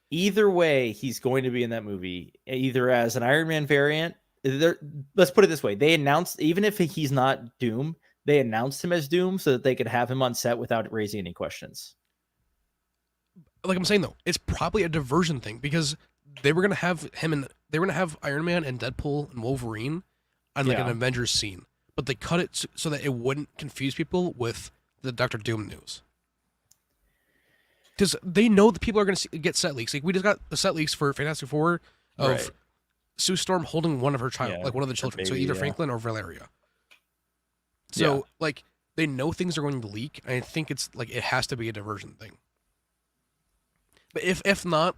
Either way, he's going to be in that movie, either as an Iron Man variant. Let's put it this way. They announced, even if he's not Doom, they announced him as Doom so that they could have him on set without raising any questions. Like I'm saying though, it's probably a diversion thing because they were gonna have they were gonna have Iron Man and Deadpool and Wolverine on like an Avengers scene, but they cut it so that it wouldn't confuse people with the Doctor Doom news. because they know that people are going to get set leaks. Like we just got the set leaks for Fantastic Four of Sue Storm holding one of her child, like one of the children. So either Franklin or Valeria. So like they know things are going to leak. And I think it's like it has to be a diversion thing. But if not,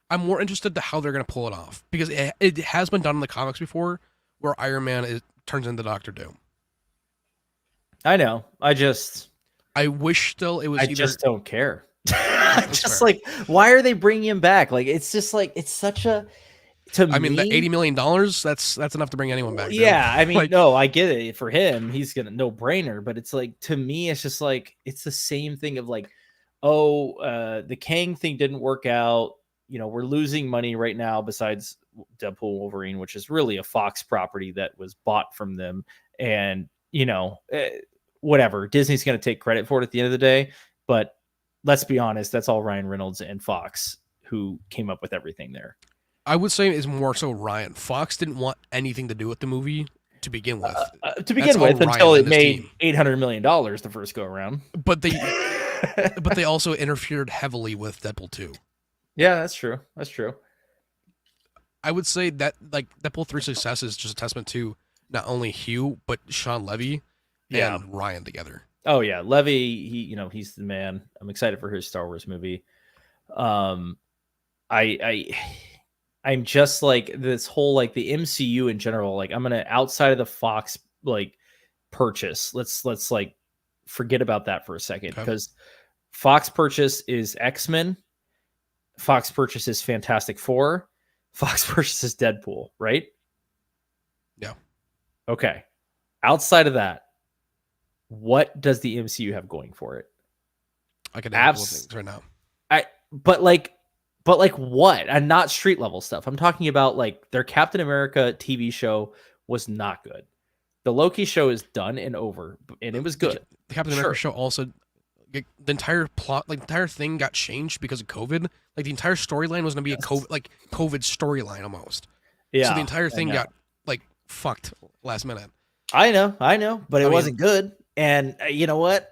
I'm more interested to how they're going to pull it off because it has been done in the comics before, where Iron Man turns into Doctor Doom. I know. I wish still it was. I just don't care. Just fair. Like, why are they bringing him back? Like, it's just like it's such a. I mean, the $80 million, that's enough to bring anyone back. Yeah, I mean, like, no, I get it. For him, he's gonna no brainer. But it's like to me, it's just like it's the same thing of like, the Kang thing didn't work out. You know, we're losing money right now. Besides Deadpool Wolverine, which is really a Fox property that was bought from them, and you know, whatever. Disney's gonna take credit for it at the end of the day, but let's be honest, that's all Ryan Reynolds and Fox who came up with everything there. I would say it's more so Ryan. Fox didn't want anything to do with the movie to begin with. Until it made $800 million the first go around. But they also interfered heavily with Deadpool 2. Yeah, that's true. That's true. I would say that like Deadpool 3's success is just a testament to not only Hugh but Sean Levy and Ryan together. Oh yeah, Levy. He's the man. I'm excited for his Star Wars movie. I'm just like this whole like the MCU in general. Like I'm gonna outside of the Fox like purchase. Let's like forget about that for a second because Fox purchase is X-Men. Fox purchase is Fantastic Four. Fox purchase is Deadpool. Right? Yeah. Okay. Outside of that, what does the MCU have going for it? I can name things right now. But like what? And not street level stuff. I'm talking about like their Captain America TV show was not good. The Loki show is done and over, and it was good. The Captain America show also, the entire plot, like the entire thing got changed because of COVID. Like the entire storyline was going to be a COVID storyline almost. Yeah. So the entire thing got like fucked last minute. I know, but it wasn't good. And you know what?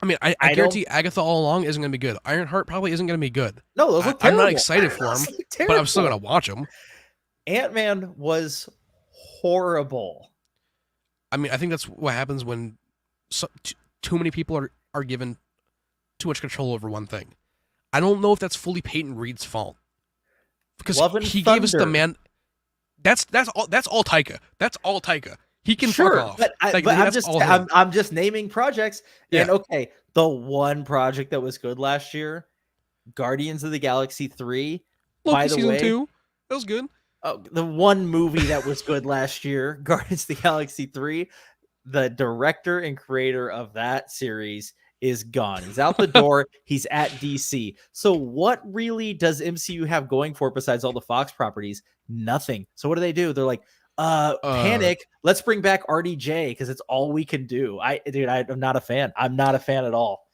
I mean, I guarantee Agatha all along isn't going to be good. Ironheart probably isn't going to be good. No, those look terrible. I'm not excited for them, but I'm still going to watch them. Ant-Man was horrible. I mean, I think that's what happens when too many people are given too much control over one thing. I don't know if that's fully Peyton Reed's fault because he gave us the man. That's all Taika. That's all Taika. He can fuck off. But I'm just naming projects. And okay, the one project that was good last year, Guardians of the Galaxy 3. Loki by the season way, 2. That was good. The one movie that was good last year, Guardians of the Galaxy 3, the director and creator of that series is gone. He's out the door. He's at DC. So what really does MCU have going for it besides all the Fox properties? Nothing. So what do? They're like, panic. Let's bring back RDJ because it's all we can do. I'm not a fan. I'm not a fan at all.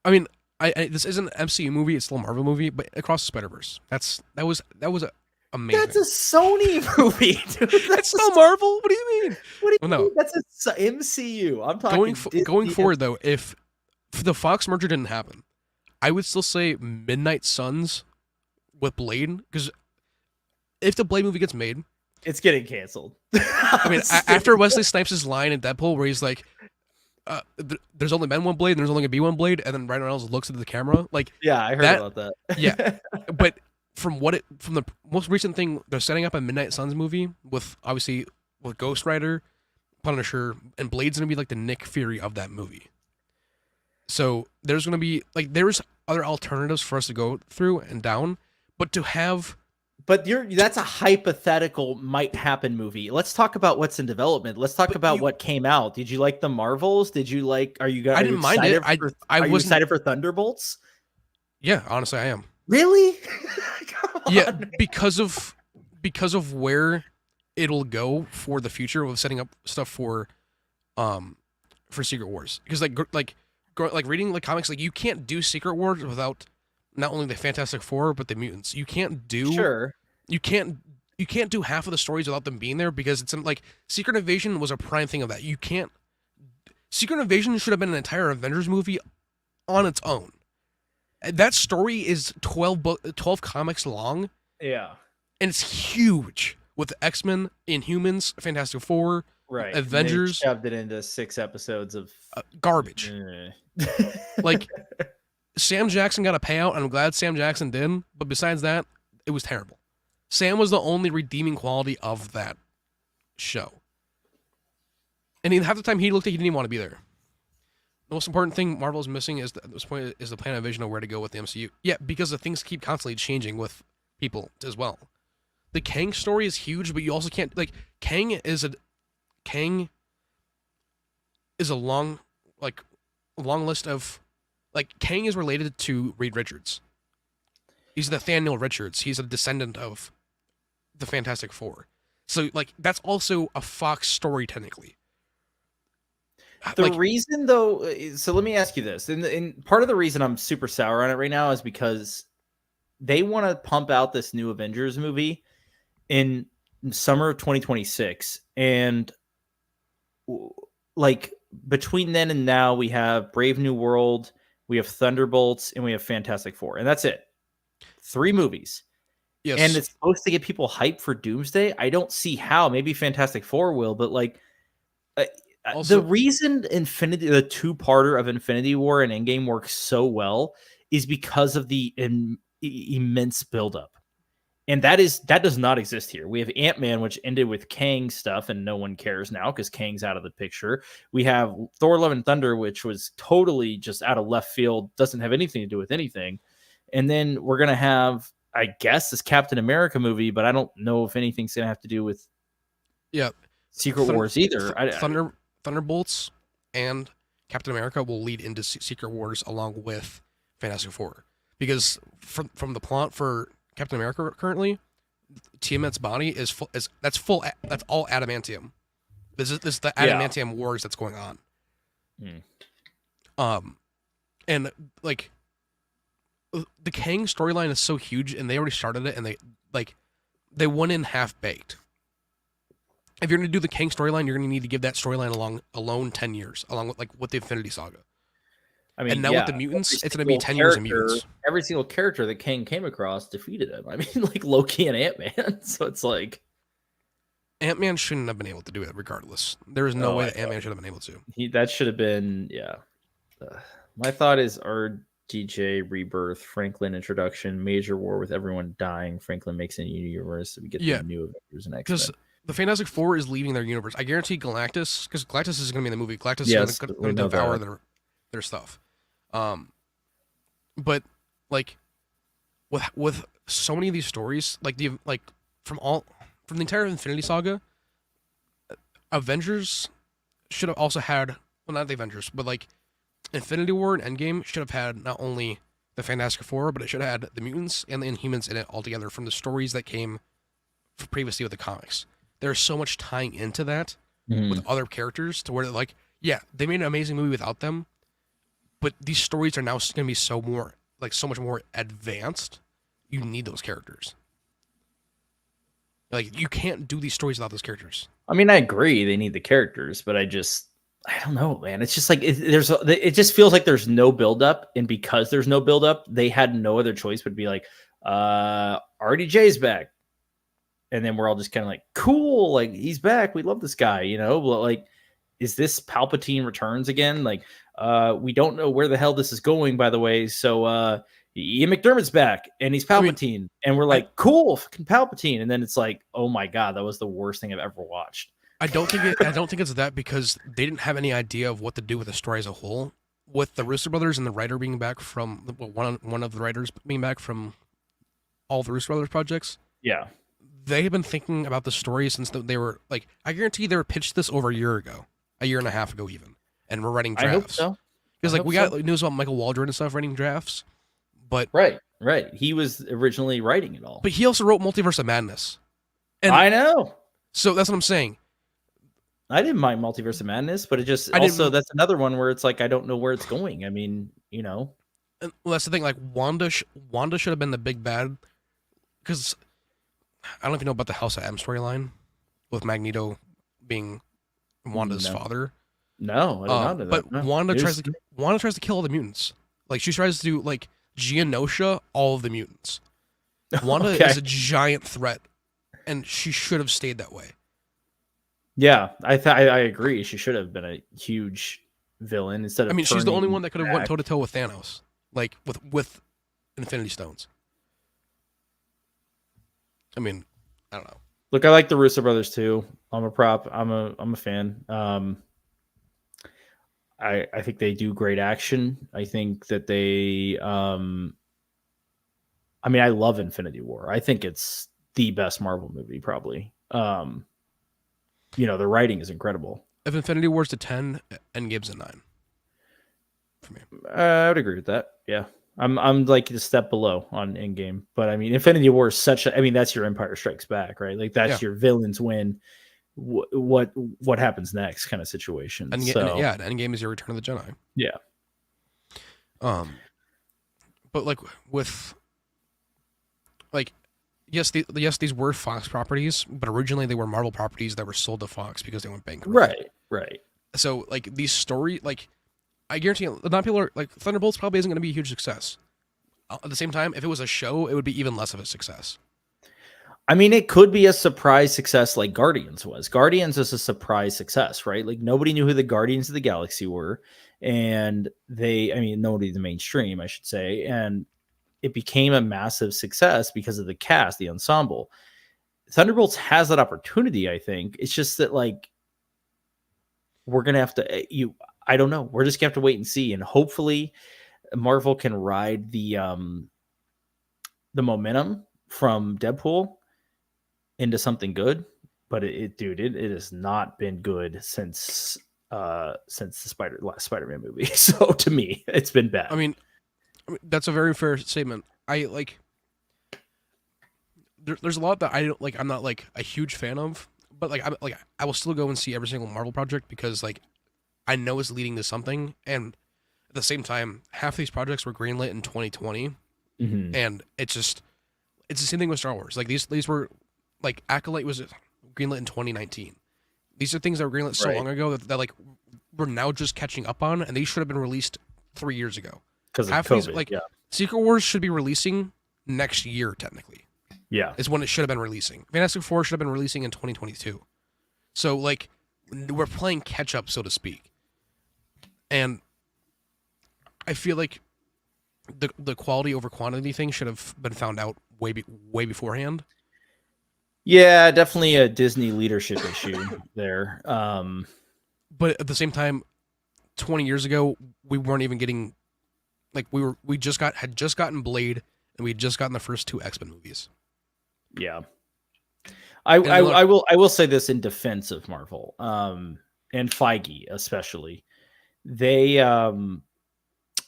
I mean, this isn't an MCU movie. It's still a Marvel movie, but Across the Spider-Verse. That was amazing. That's a Sony movie, dude. That's still Marvel. What do you mean? What do you mean? That's a MCU. I'm talking going forward though. If the Fox merger didn't happen, I would still say Midnight Suns with Blade because if the Blade movie gets made. It's getting canceled. I mean, after Wesley Snipes' line in Deadpool where he's like, there's only been one blade and there's only going to be one blade, and then Ryan Reynolds looks at the camera. Like, yeah, I heard about that. Yeah. But from the most recent thing, they're setting up a Midnight Suns movie with Ghost Rider, Punisher, and Blade's going to be like the Nick Fury of that movie. So there's going to be, like, there's other alternatives for us to go through and down, but to have... But that's a hypothetical might happen movie. Let's talk about what's in development. Let's talk about what came out. Did you like the Marvels? Did you like? I didn't mind it. Are you excited for Thunderbolts? Yeah, honestly, I am. Really? Come on. Yeah, because of where it'll go for the future of setting up stuff for Secret Wars. Because like reading the comics, like you can't do Secret Wars without not only the Fantastic Four but the mutants. You can't do You can't do half of the stories without them being there because it's like Secret Invasion was a prime thing of that. Secret Invasion should have been an entire Avengers movie on its own. That story is 12 comics long, Yeah. and it's huge with X-Men, Inhumans, Fantastic Four, Right. Avengers. They shoved it into 6 episodes of garbage. Like, Sam Jackson got a payout, and I'm glad Sam Jackson did, but besides that, it was terrible. Sam was the only redeeming quality of that show. And half the time he looked like he didn't even want to be there. The most important thing Marvel is missing is the plan and vision of where to go with the MCU. Yeah, because the things keep constantly changing with people as well. The Kang story is huge, but you also can't, like, Kang is a long list of, like, Kang is related to Reed Richards. He's Nathaniel Richards. He's a descendant of the Fantastic Four. So, like, that's also a Fox story technically. The reason, though, so let me ask you this. And part of the reason I'm super sour on it right now is because they want to pump out this new Avengers movie in summer of 2026. And, like, between then and now, we have Brave New World, we have Thunderbolts, and we have Fantastic Four. And that's it. 3 movies. Yes. And it's supposed to get people hyped for Doomsday. I don't see how. Maybe Fantastic Four will, but, like, also, the reason the 2-parter of Infinity War and Endgame works so well is because of the immense buildup. And that does not exist here. We have Ant-Man, which ended with Kang stuff, and no one cares now because Kang's out of the picture. We have Thor: Love and Thunder, which was totally just out of left field, doesn't have anything to do with anything. And then we're going to have, I guess, this Captain America movie, but I don't know if anything's going to have to do with Secret Wars either. Thunderbolts and Captain America will lead into Secret Wars along with Fantastic Four, because from the plot for Captain America currently, Tiamat's body is full. That's all adamantium. This is the adamantium wars that's going on. And, like, the Kang storyline is so huge, and they already started it, and they went in half baked. If you're going to do the Kang storyline, you're going to need to give that storyline alone 10 years, along with the Infinity Saga. I mean, and now with the mutants, it's going to be 10 years of mutants. Every single character that Kang came across defeated him. I mean, like Loki and Ant-Man. So it's like, Ant-Man shouldn't have been able to do it regardless. There is no way that Ant-Man should have been able to. That should have been, my thought is RDJ Rebirth, Franklin introduction, major war with everyone dying. Franklin makes a new universe, so we get the new Avengers and X-Men. The Fantastic Four is leaving their universe. I guarantee Galactus, because Galactus is going to be in the movie. Galactus is going to devour their stuff. But, like, with so many of these stories, from the entire Infinity Saga, Avengers should have also had, well, not the Avengers, but, like, Infinity War and Endgame should have had not only the Fantastic Four, but it should have had the mutants and the Inhumans in it altogether from the stories that came previously with the comics. There's so much tying into that with other characters to where, like, they made an amazing movie without them, but these stories are now going to be so much more advanced. You need those characters. Like, you can't do these stories without those characters. I mean, I agree they need the characters, but I don't know, man. It's just like it just feels like there's no buildup, and because there's no buildup, they had no other choice but to be like, RDJ's back. And then we're all just kind of like, cool, like, he's back. We love this guy, like, is this Palpatine returns again? Like, we don't know where the hell this is going, by the way. So Ian McDermott's back and he's Palpatine. And we're like, cool, fucking Palpatine. And then it's like, oh my God, that was the worst thing I've ever watched. I don't think it's that, because they didn't have any idea of what to do with the story as a whole. With the Russo brothers and the writer being back from one of the writers being back from all the Russo brothers projects. Yeah. They have been thinking about the story since they were, like, I guarantee they were pitched this over a year and a half ago even, and we're writing drafts. I hope so. Because, like, we got news about Michael Waldron and stuff writing drafts, but right, he was originally writing it all. But he also wrote Multiverse of Madness. And I know. So that's what I'm saying. I didn't mind Multiverse of Madness, but that's another one where it's like, I don't know where it's going. I mean, And, well, that's the thing. Like, Wanda should have been the big bad, because I don't know if you know about the House of M storyline with Magneto being Wanda's father. No, I don't know that. But Wanda tries to kill all the mutants. Like, she tries to, like, Geonosia, all of the mutants. Wanda is a giant threat, and she should have stayed that way. Yeah, I agree. She should have been a huge villain instead of. I mean, she's the only one that could have back. went toe to toe with Thanos, like with Infinity Stones. I mean, I don't know. Look, I like the Russo brothers too. I'm a prop. I'm a fan. I think they do great action. I think that they. I mean, I love Infinity War. I think it's the best Marvel movie, probably. You know, the writing is incredible. If Infinity War's a 10, Endgame's a 9. For me. I would agree with that. Yeah. I'm like a step below on Endgame. But I mean, Infinity War is such a, I mean, that's your Empire Strikes Back, right? Like that's your villains win. What happens next kind of situation. Endgame is your Return of the Jedi. Yeah. But like with like yes, these were Fox properties, but originally they were Marvel properties that were sold to Fox because they went bankrupt. Right. So like these story, like I guarantee you, not people are like Thunderbolts probably isn't going to be a huge success. At the same time, if it was a show, it would be even less of a success. I mean, it could be a surprise success like Guardians was. Guardians is a surprise success, right? Like nobody knew who the Guardians of the Galaxy were, and nobody in the mainstream, I should say, and it became a massive success because of the cast, the ensemble. Thunderbolts has that opportunity, I think. It's just that, like, we're going to have to, I don't know. We're just going to have to wait and see. And hopefully Marvel can ride the momentum from Deadpool into something good. But it has not been good since the last Spider-Man movie. So to me, it's been bad. I mean, that's a very fair statement. I like. There's a lot that I don't like. I'm not like a huge fan of, but I will still go and see every single Marvel project because like I know it's leading to something, and at the same time, half these projects were greenlit in 2020, and it's the same thing with Star Wars. Like these were like Acolyte was greenlit in 2019. These are things that were greenlit so long ago that like we're now just catching up on, and these should have been released 3 years ago. Because of COVID, Secret Wars should be releasing next year, technically. Yeah. Is when it should have been releasing. Fantastic Four should have been releasing in 2022. So, like, we're playing catch-up, so to speak. And I feel like the quality over quantity thing should have been found out way beforehand. Yeah, definitely a Disney leadership issue there. But at the same time, 20 years ago, we weren't even getting... Like we had just gotten Blade, and we had just gotten the first 2 X-Men movies. Yeah, I will say this in defense of Marvel, and Feige especially. They, I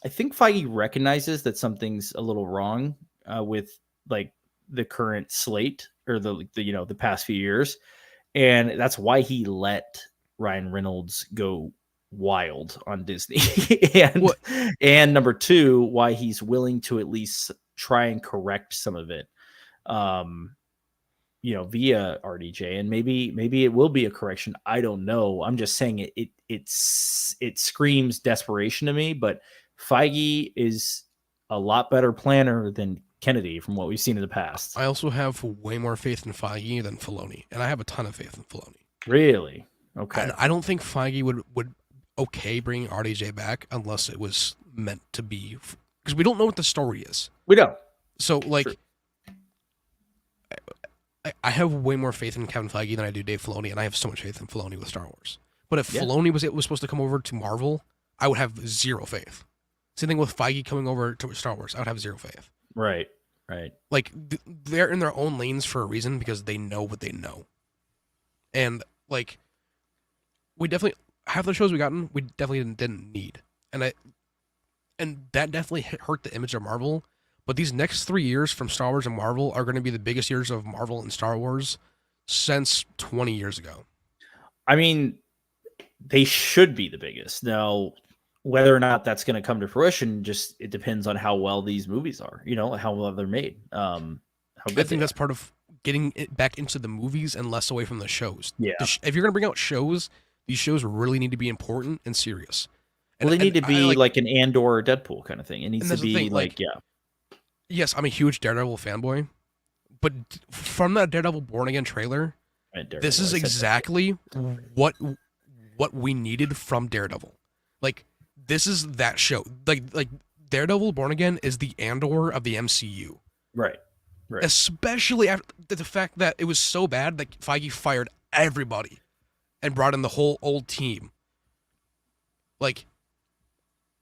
think Feige recognizes that something's a little wrong with like the current slate or the past few years, and that's why he let Ryan Reynolds go wild on Disney and number 2, why he's willing to at least try and correct some of it via RDJ, and maybe it will be a correction. I don't know. I'm just saying it screams desperation to me, but Feige is a lot better planner than Kennedy from what we've seen in the past. I also have way more faith in Feige than Filoni, and I have a ton of faith in Filoni. Really? Okay. And I don't think Feige would okay bringing RDJ back unless it was meant to be, because we don't know what the story is. We don't. So like, I have way more faith in Kevin Feige than I do Dave Filoni, and I have so much faith in Filoni with Star Wars. But if Filoni was supposed to come over to Marvel, I would have zero faith. Same thing with Feige coming over to Star Wars, I would have zero faith. Right. Like they're in their own lanes for a reason because they know what they know, and like we definitely. Half the shows we definitely didn't need, and that definitely hurt the image of Marvel. But these next 3 years from Star Wars and Marvel are going to be the biggest years of Marvel and Star Wars since 20 years ago. I mean, they should be the biggest. Now, whether or not that's going to come to fruition, it depends on how well these movies are. How well they're made. How good I think that's part of getting it back into the movies and less away from the shows. Yeah. If you're going to bring out shows. These shows really need to be important and serious. And they need to be like an Andor or Deadpool kind of thing. It needs to be yes, I'm a huge Daredevil fanboy, but from that Daredevil Born Again trailer, this is exactly what we needed from Daredevil. Like, this is that show. Like Daredevil Born Again is the Andor of the MCU. Right. Especially after the fact that it was so bad that Feige fired everybody and brought in the whole old team. Like,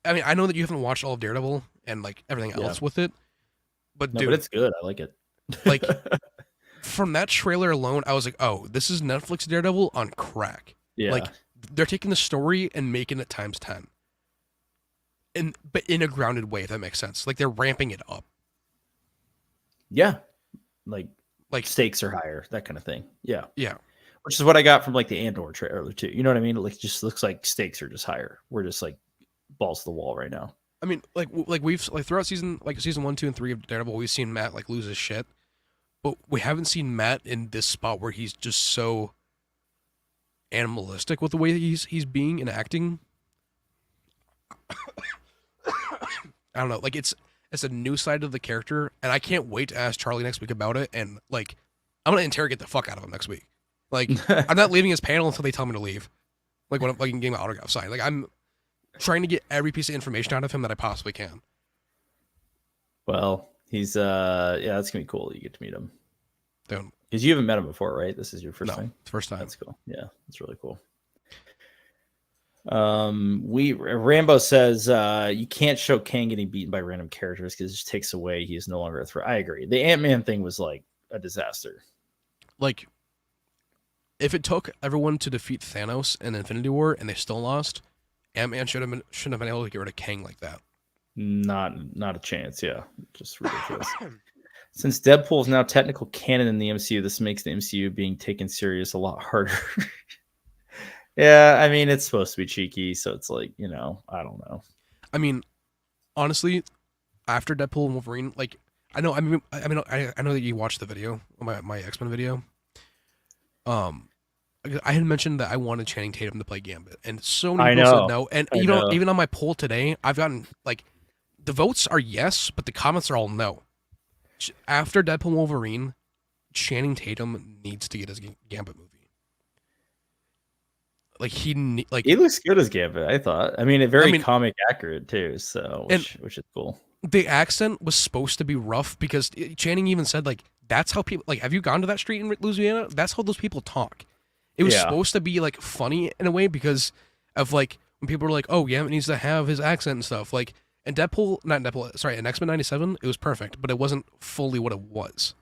I mean, I know that you haven't watched all of Daredevil and like everything else with it, but dude, but it's good. I like it. Like, from that trailer alone, I was like, oh, this is Netflix Daredevil on crack. Yeah. Like, they're taking the story and making it times 10. But in a grounded way, if that makes sense. Like, they're ramping it up. Yeah. Like stakes are higher, that kind of thing. Yeah. Yeah. Which is what I got from like the Andor trailer too. You know what I mean? It like just looks like stakes are just higher. We're just like balls to the wall right now. I mean, like we've like throughout season 1, 2, and 3 of Daredevil, we've seen Matt like lose his shit, but we haven't seen Matt in this spot where he's just so animalistic with the way that he's being and acting. I don't know, like it's a new side of the character, and I can't wait to ask Charlie next week about it. And like, I'm gonna interrogate the fuck out of him next week. Like, I'm not leaving his panel until they tell me to leave. Like when I'm like getting my autograph signed. Like I'm trying to get every piece of information out of him that I possibly can. Well, he's yeah, that's gonna be cool. You get to meet him, dude. Because you haven't met him before, right? This is your first time. First time. That's cool. Yeah, that's really cool. Rambo says you can't show Kang getting beaten by random characters because it just takes away. He is no longer a threat. I agree. The Ant-Man thing was like a disaster. Like, if it took everyone to defeat Thanos in Infinity War and they still lost, Ant-Man shouldn't have been able to get rid of Kang like that. Not a chance. Yeah, just ridiculous. Since Deadpool is now technical canon in the MCU, this makes the MCU being taken serious a lot harder. Yeah, I mean, it's supposed to be cheeky, so it's like, you know, I don't know. I mean, honestly, after Deadpool and Wolverine, like, I know that you watched the video, my X-Men video. I had mentioned that I wanted Channing Tatum to play Gambit, and so many people said no. And even on my poll today, I've gotten like the votes are yes, but the comments are all no. After Deadpool and Wolverine, Channing Tatum needs to get his Gambit movie. Like he looks good as Gambit, I thought. I mean, comic accurate too, so which is cool. The accent was supposed to be rough because Channing even said like that's how people like. Have you gone to that street in Louisiana? That's how those people talk. It was supposed to be like funny in a way because of like when people were like, "Oh, Gambit needs to have his accent and stuff." Like in in X-Men '97, it was perfect, but it wasn't fully what it was.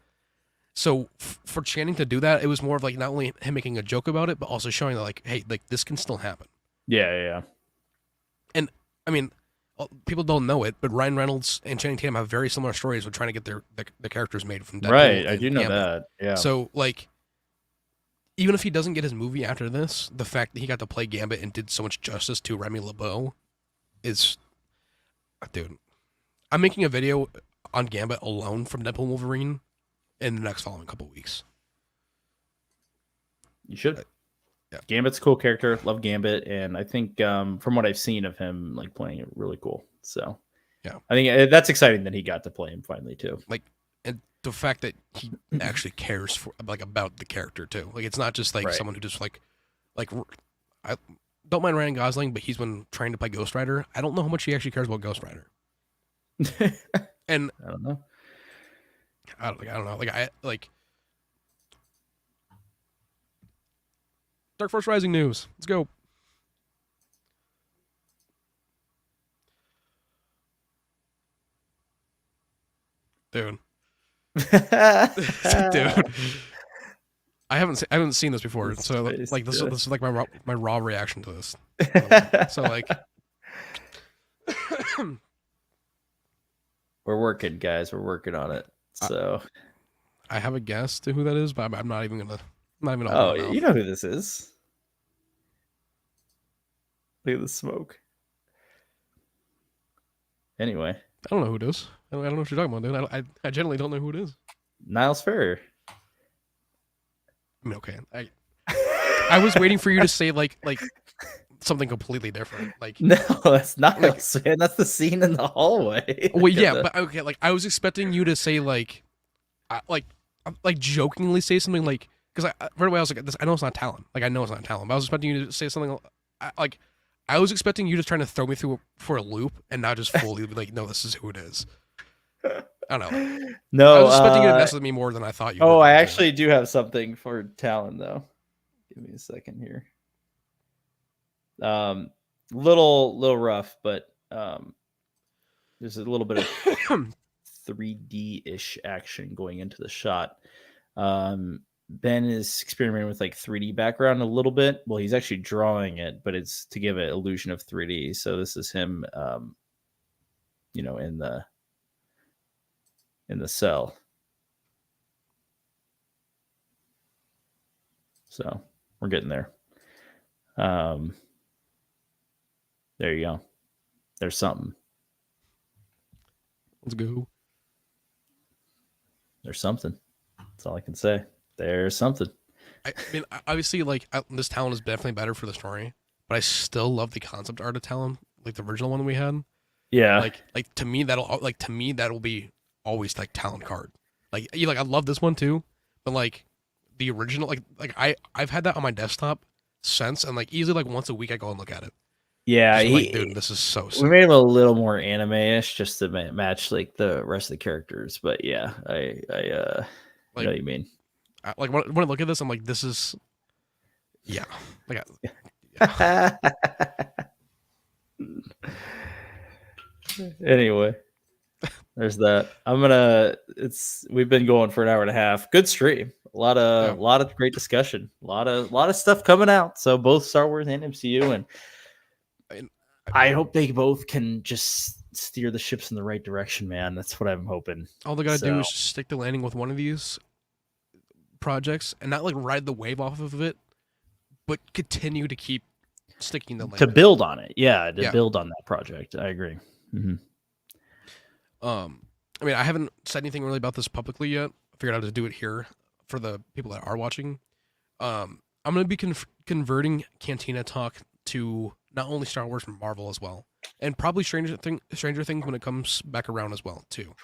So for Channing to do that, it was more of like not only him making a joke about it, but also showing that like, hey, like this can still happen. Yeah. And I mean, people don't know it, but Ryan Reynolds and Channing Tatum have very similar stories with trying to get their characters made from Deadpool. Right, I do know that. Yeah. So like, even if he doesn't get his movie after this, the fact that he got to play Gambit and did so much justice to Remy LeBeau is, dude. I'm making a video on Gambit alone from Deadpool and Wolverine in the next following couple weeks. You should. Yeah. Gambit's a cool character. Love Gambit, and I think from what I've seen of him, like playing it, really cool. So yeah, I think that's exciting that he got to play him finally too. Like, and the fact that he actually cares for like about the character too. Like, it's not just like someone who just like I don't mind Ryan Gosling, but he's been trying to play Ghost Rider. I don't know how much he actually cares about Ghost Rider. And I don't know. I don't know. Dark Force Rising news. Let's go. Dude. Dude. I haven't seen this before, so like this is like my raw reaction to this. So like we're working, guys. We're working on it. So I have a guess to who that is, but I'm not even gonna. Oh, you know who this is. Look at the smoke. Anyway, I don't know who it is. I don't know what you're talking about, dude. I generally don't know who it is. Niles Ferrer. I mean, okay. I was waiting for you to say like something completely different. Like, no, that's not like, man. That's the scene in the hallway. well, yeah, but okay, like I was expecting you to say like, like jokingly say something like, because right away I was like, this, I know it's not Talon. Like I know it's not Talon, but I was expecting you to say something like, I was expecting you just trying to throw me through for a loop and not just fully be like, no, this is who it is. I don't know. No, I was expecting you to mess with me more than I thought you would. Oh, I actually do have something for Talon though. Give me a second here. Little rough, but there's a little bit of 3D-ish action going into the shot. Ben is experimenting with like 3D background a little bit. Well, he's actually drawing it, but it's to give it illusion of 3D. So this is him, in the cell. So we're getting there. There you go. There's something. Let's go. There's something. That's all I can say. There's something. I mean, obviously, like this Talon is definitely better for the story, but I still love the concept art of Talon, like the original one we had. Yeah. Like to me that'll be always like Talon card. Like I love this one too, but like the original, like I've had that on my desktop since, and like easily like once a week I go and look at it. Yeah, like, dude, this is so sick. We made him a little more anime-ish just to match like the rest of the characters, but yeah, I know what you mean. Like when I look at this, I'm like, this is, yeah. Like, yeah. Anyway, there's that. We've been going for an hour and a half. Good stream. A lot of great discussion. A lot of stuff coming out. So both Star Wars and MCU, and I hope they both can just steer the ships in the right direction, man. That's what I'm hoping. All they gotta do is just stick the landing with one of these projects and not like ride the wave off of it, but continue to keep sticking the landing. To build on it. Yeah, build on that project. I agree. Mm-hmm. I mean, I haven't said anything really about this publicly yet. I figured out how to do it here for the people that are watching. I'm going to be converting Cantina talk to not only Star Wars from Marvel as well, and probably Stranger Things when it comes back around as well too.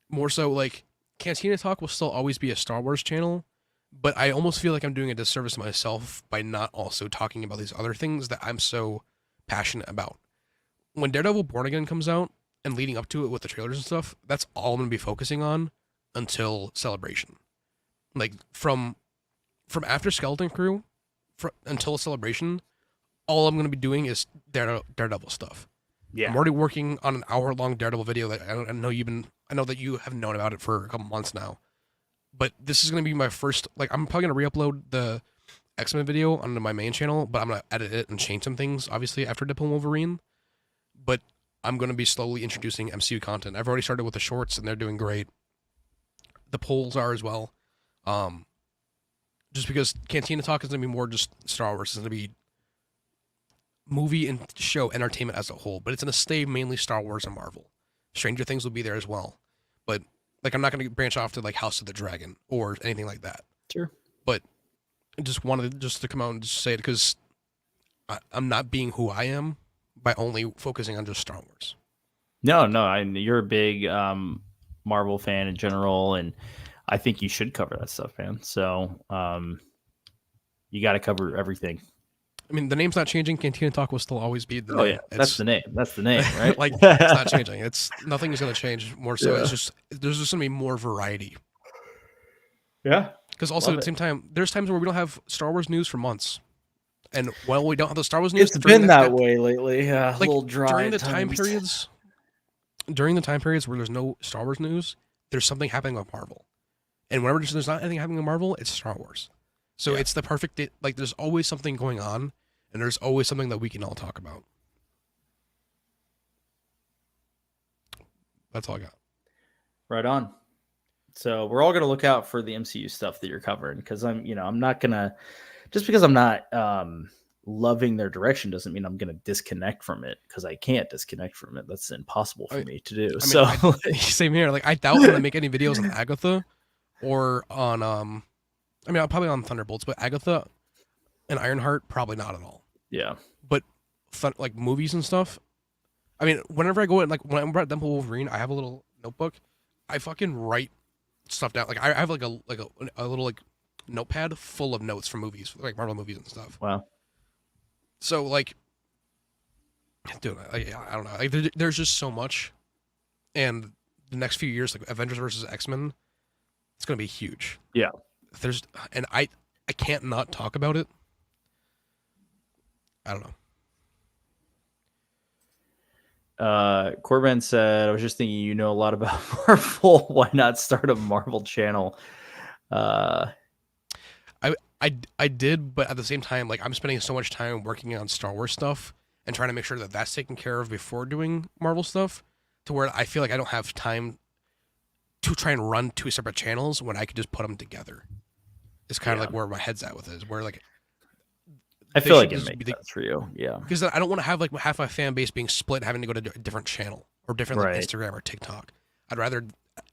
More so, like Cantina talk will still always be a Star Wars channel, but I almost feel like I'm doing a disservice to myself by not also talking about these other things that I'm so passionate about. When Daredevil Born Again comes out and leading up to it with the trailers and stuff, that's all I'm going to be focusing on until Celebration. Like from after Skeleton Crew until Celebration, all I'm going to be doing is Daredevil stuff. Yeah, I'm already working on an hour-long Daredevil video that I know that you have known about it for a couple months now. But this is going to be my first, like, I'm probably going to re-upload the X-Men video onto my main channel, but I'm going to edit it and change some things, obviously, after Deadpool and Wolverine. But I'm going to be slowly introducing MCU content. I've already started with the shorts, and they're doing great. The polls are as well. Just because Cantina Talk is going to be more just Star Wars. It's going to be movie and show entertainment as a whole, but it's going to stay mainly Star Wars and Marvel. Stranger Things will be there as well. But, like, I'm not going to branch off to, like, House of the Dragon or anything like that. Sure. But I just wanted to come out and just say it because I'm not being who I am by only focusing on just Star Wars. No, you're a big Marvel fan in general, and I think you should cover that stuff, man. So you got to cover everything. I mean, the name's not changing. Cantina Talk will still always be the name. Yeah, that's the name. That's the name, right? Like, it's not changing. Nothing is going to change more so. Yeah. It's just, there's just going to be more variety. Yeah. Because also at the same time, there's times where we don't have Star Wars news for months. And while we don't have the Star Wars news, it's been that way lately. Yeah, like, a little dry. During the time periods where there's no Star Wars news, there's something happening with Marvel. And whenever there's not anything happening with Marvel, it's Star Wars. So it's the perfect, like, there's always something going on, and there's always something that we can all talk about. That's all I got. Right on. So we're all going to look out for the MCU stuff that you're covering, because I'm not going to, just because I'm not loving their direction doesn't mean I'm going to disconnect from it, because I can't disconnect from it. That's impossible for me to do. Same here. Like, I doubt I'm going to make any videos on Agatha or on, I'll probably on Thunderbolts, but Agatha and Ironheart, probably not at all. Yeah. like movies and stuff. I mean, whenever I go in, like when I'm at Temple Wolverine, I have a little notebook. I fucking write stuff down. Like I have like a little like notepad full of notes from movies, like Marvel movies and stuff. Wow. So like, dude, I don't know. Like there's just so much, and the next few years, like Avengers versus X-Men, it's gonna be huge. Yeah. And I can't not talk about it. I don't know. Corbin said, I was just thinking, you know a lot about Marvel. Why not start a Marvel channel? I did, but at the same time, like I'm spending so much time working on Star Wars stuff and trying to make sure that that's taken care of before doing Marvel stuff, to where I feel like I don't have time to try and run two separate channels when I could just put them together. It's kind of like where my head's at with it. Is where like I feel like it makes sense for you, yeah. Because I don't want to have like half my fan base being split, having to go to a different channel or different like Instagram or TikTok. I'd rather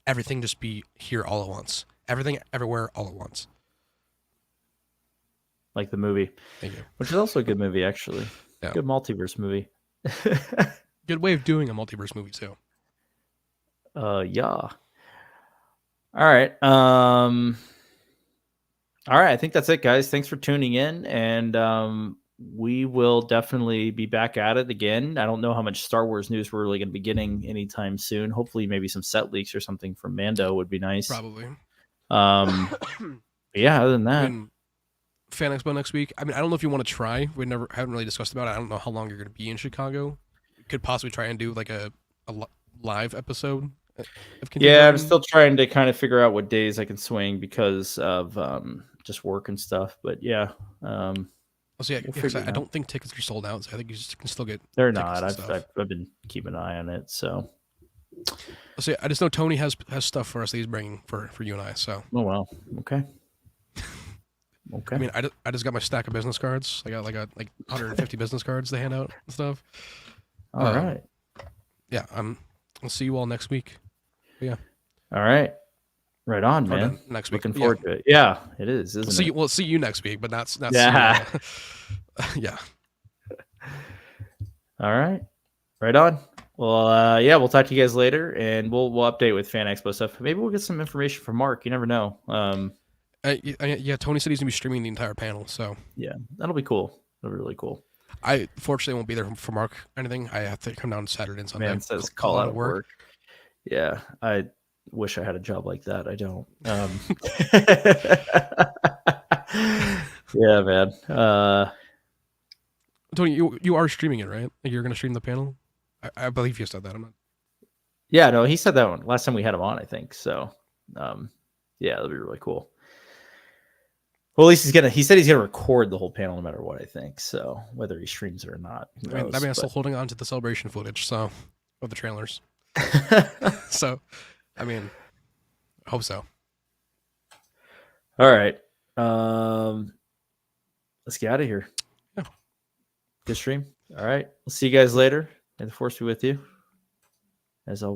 everything just be here all at once. Everything, everywhere, all at once. Like the movie. Thank you. Which is also a good movie, actually. Yeah. Good multiverse movie. Good way of doing a multiverse movie, too. Yeah. All right. All right. I think that's it, guys. Thanks for tuning in. And we will definitely be back at it again. I don't know how much Star Wars news we're really going to be getting anytime soon. Hopefully, maybe some set leaks or something from Mando would be nice. Probably. Yeah, other than that. Fan Expo next week. I mean, I don't know if you want to try. We haven't really discussed about it. I don't know how long you're going to be in Chicago. We could possibly try and do like a live episode. Yeah, I'm still trying to kind of figure out what days I can swing because of just work and stuff. But yeah, I don't think tickets are sold out. So I think you can still get. They're not. I've been keeping an eye on it. So. I just know Tony has stuff for us that he's bringing for you and I. So. Oh well. Okay. Okay. I mean, I just got my stack of business cards. I got like 150 business cards to hand out and stuff. All right. Yeah. I'll see you all next week. Yeah. All right. Right on, man. Next week. Looking forward to it. Yeah, it is. Isn't it? We'll see you next week, but that's yeah. Yeah. All right. Right on. Well, yeah, we'll talk to you guys later, and we'll update with Fan Expo stuff. Maybe we'll get some information from Mark. You never know. Yeah, Tony said he's gonna be streaming the entire panel, so yeah, that'll be cool. That'll be really cool. I fortunately won't be there for Mark or anything. I have to come down Saturday and Sunday. Man says call out of work. Yeah, I wish I had a job like that. I don't. Yeah, man. Tony, you are streaming it, right? Like you're gonna stream the panel. I believe you said that. I'm not. Yeah, no, he said that one last time we had him on. I think so. Yeah, that'll be really cool. Well, at least he said he's gonna record the whole panel no matter what, I think. So whether he streams it or not. I mean, I'm still holding on to the celebration footage, so of the trailers. So, I mean, I hope so. All right. Let's get out of here. Yeah. Good stream. All right. We'll see you guys later. May the force be with you. As always.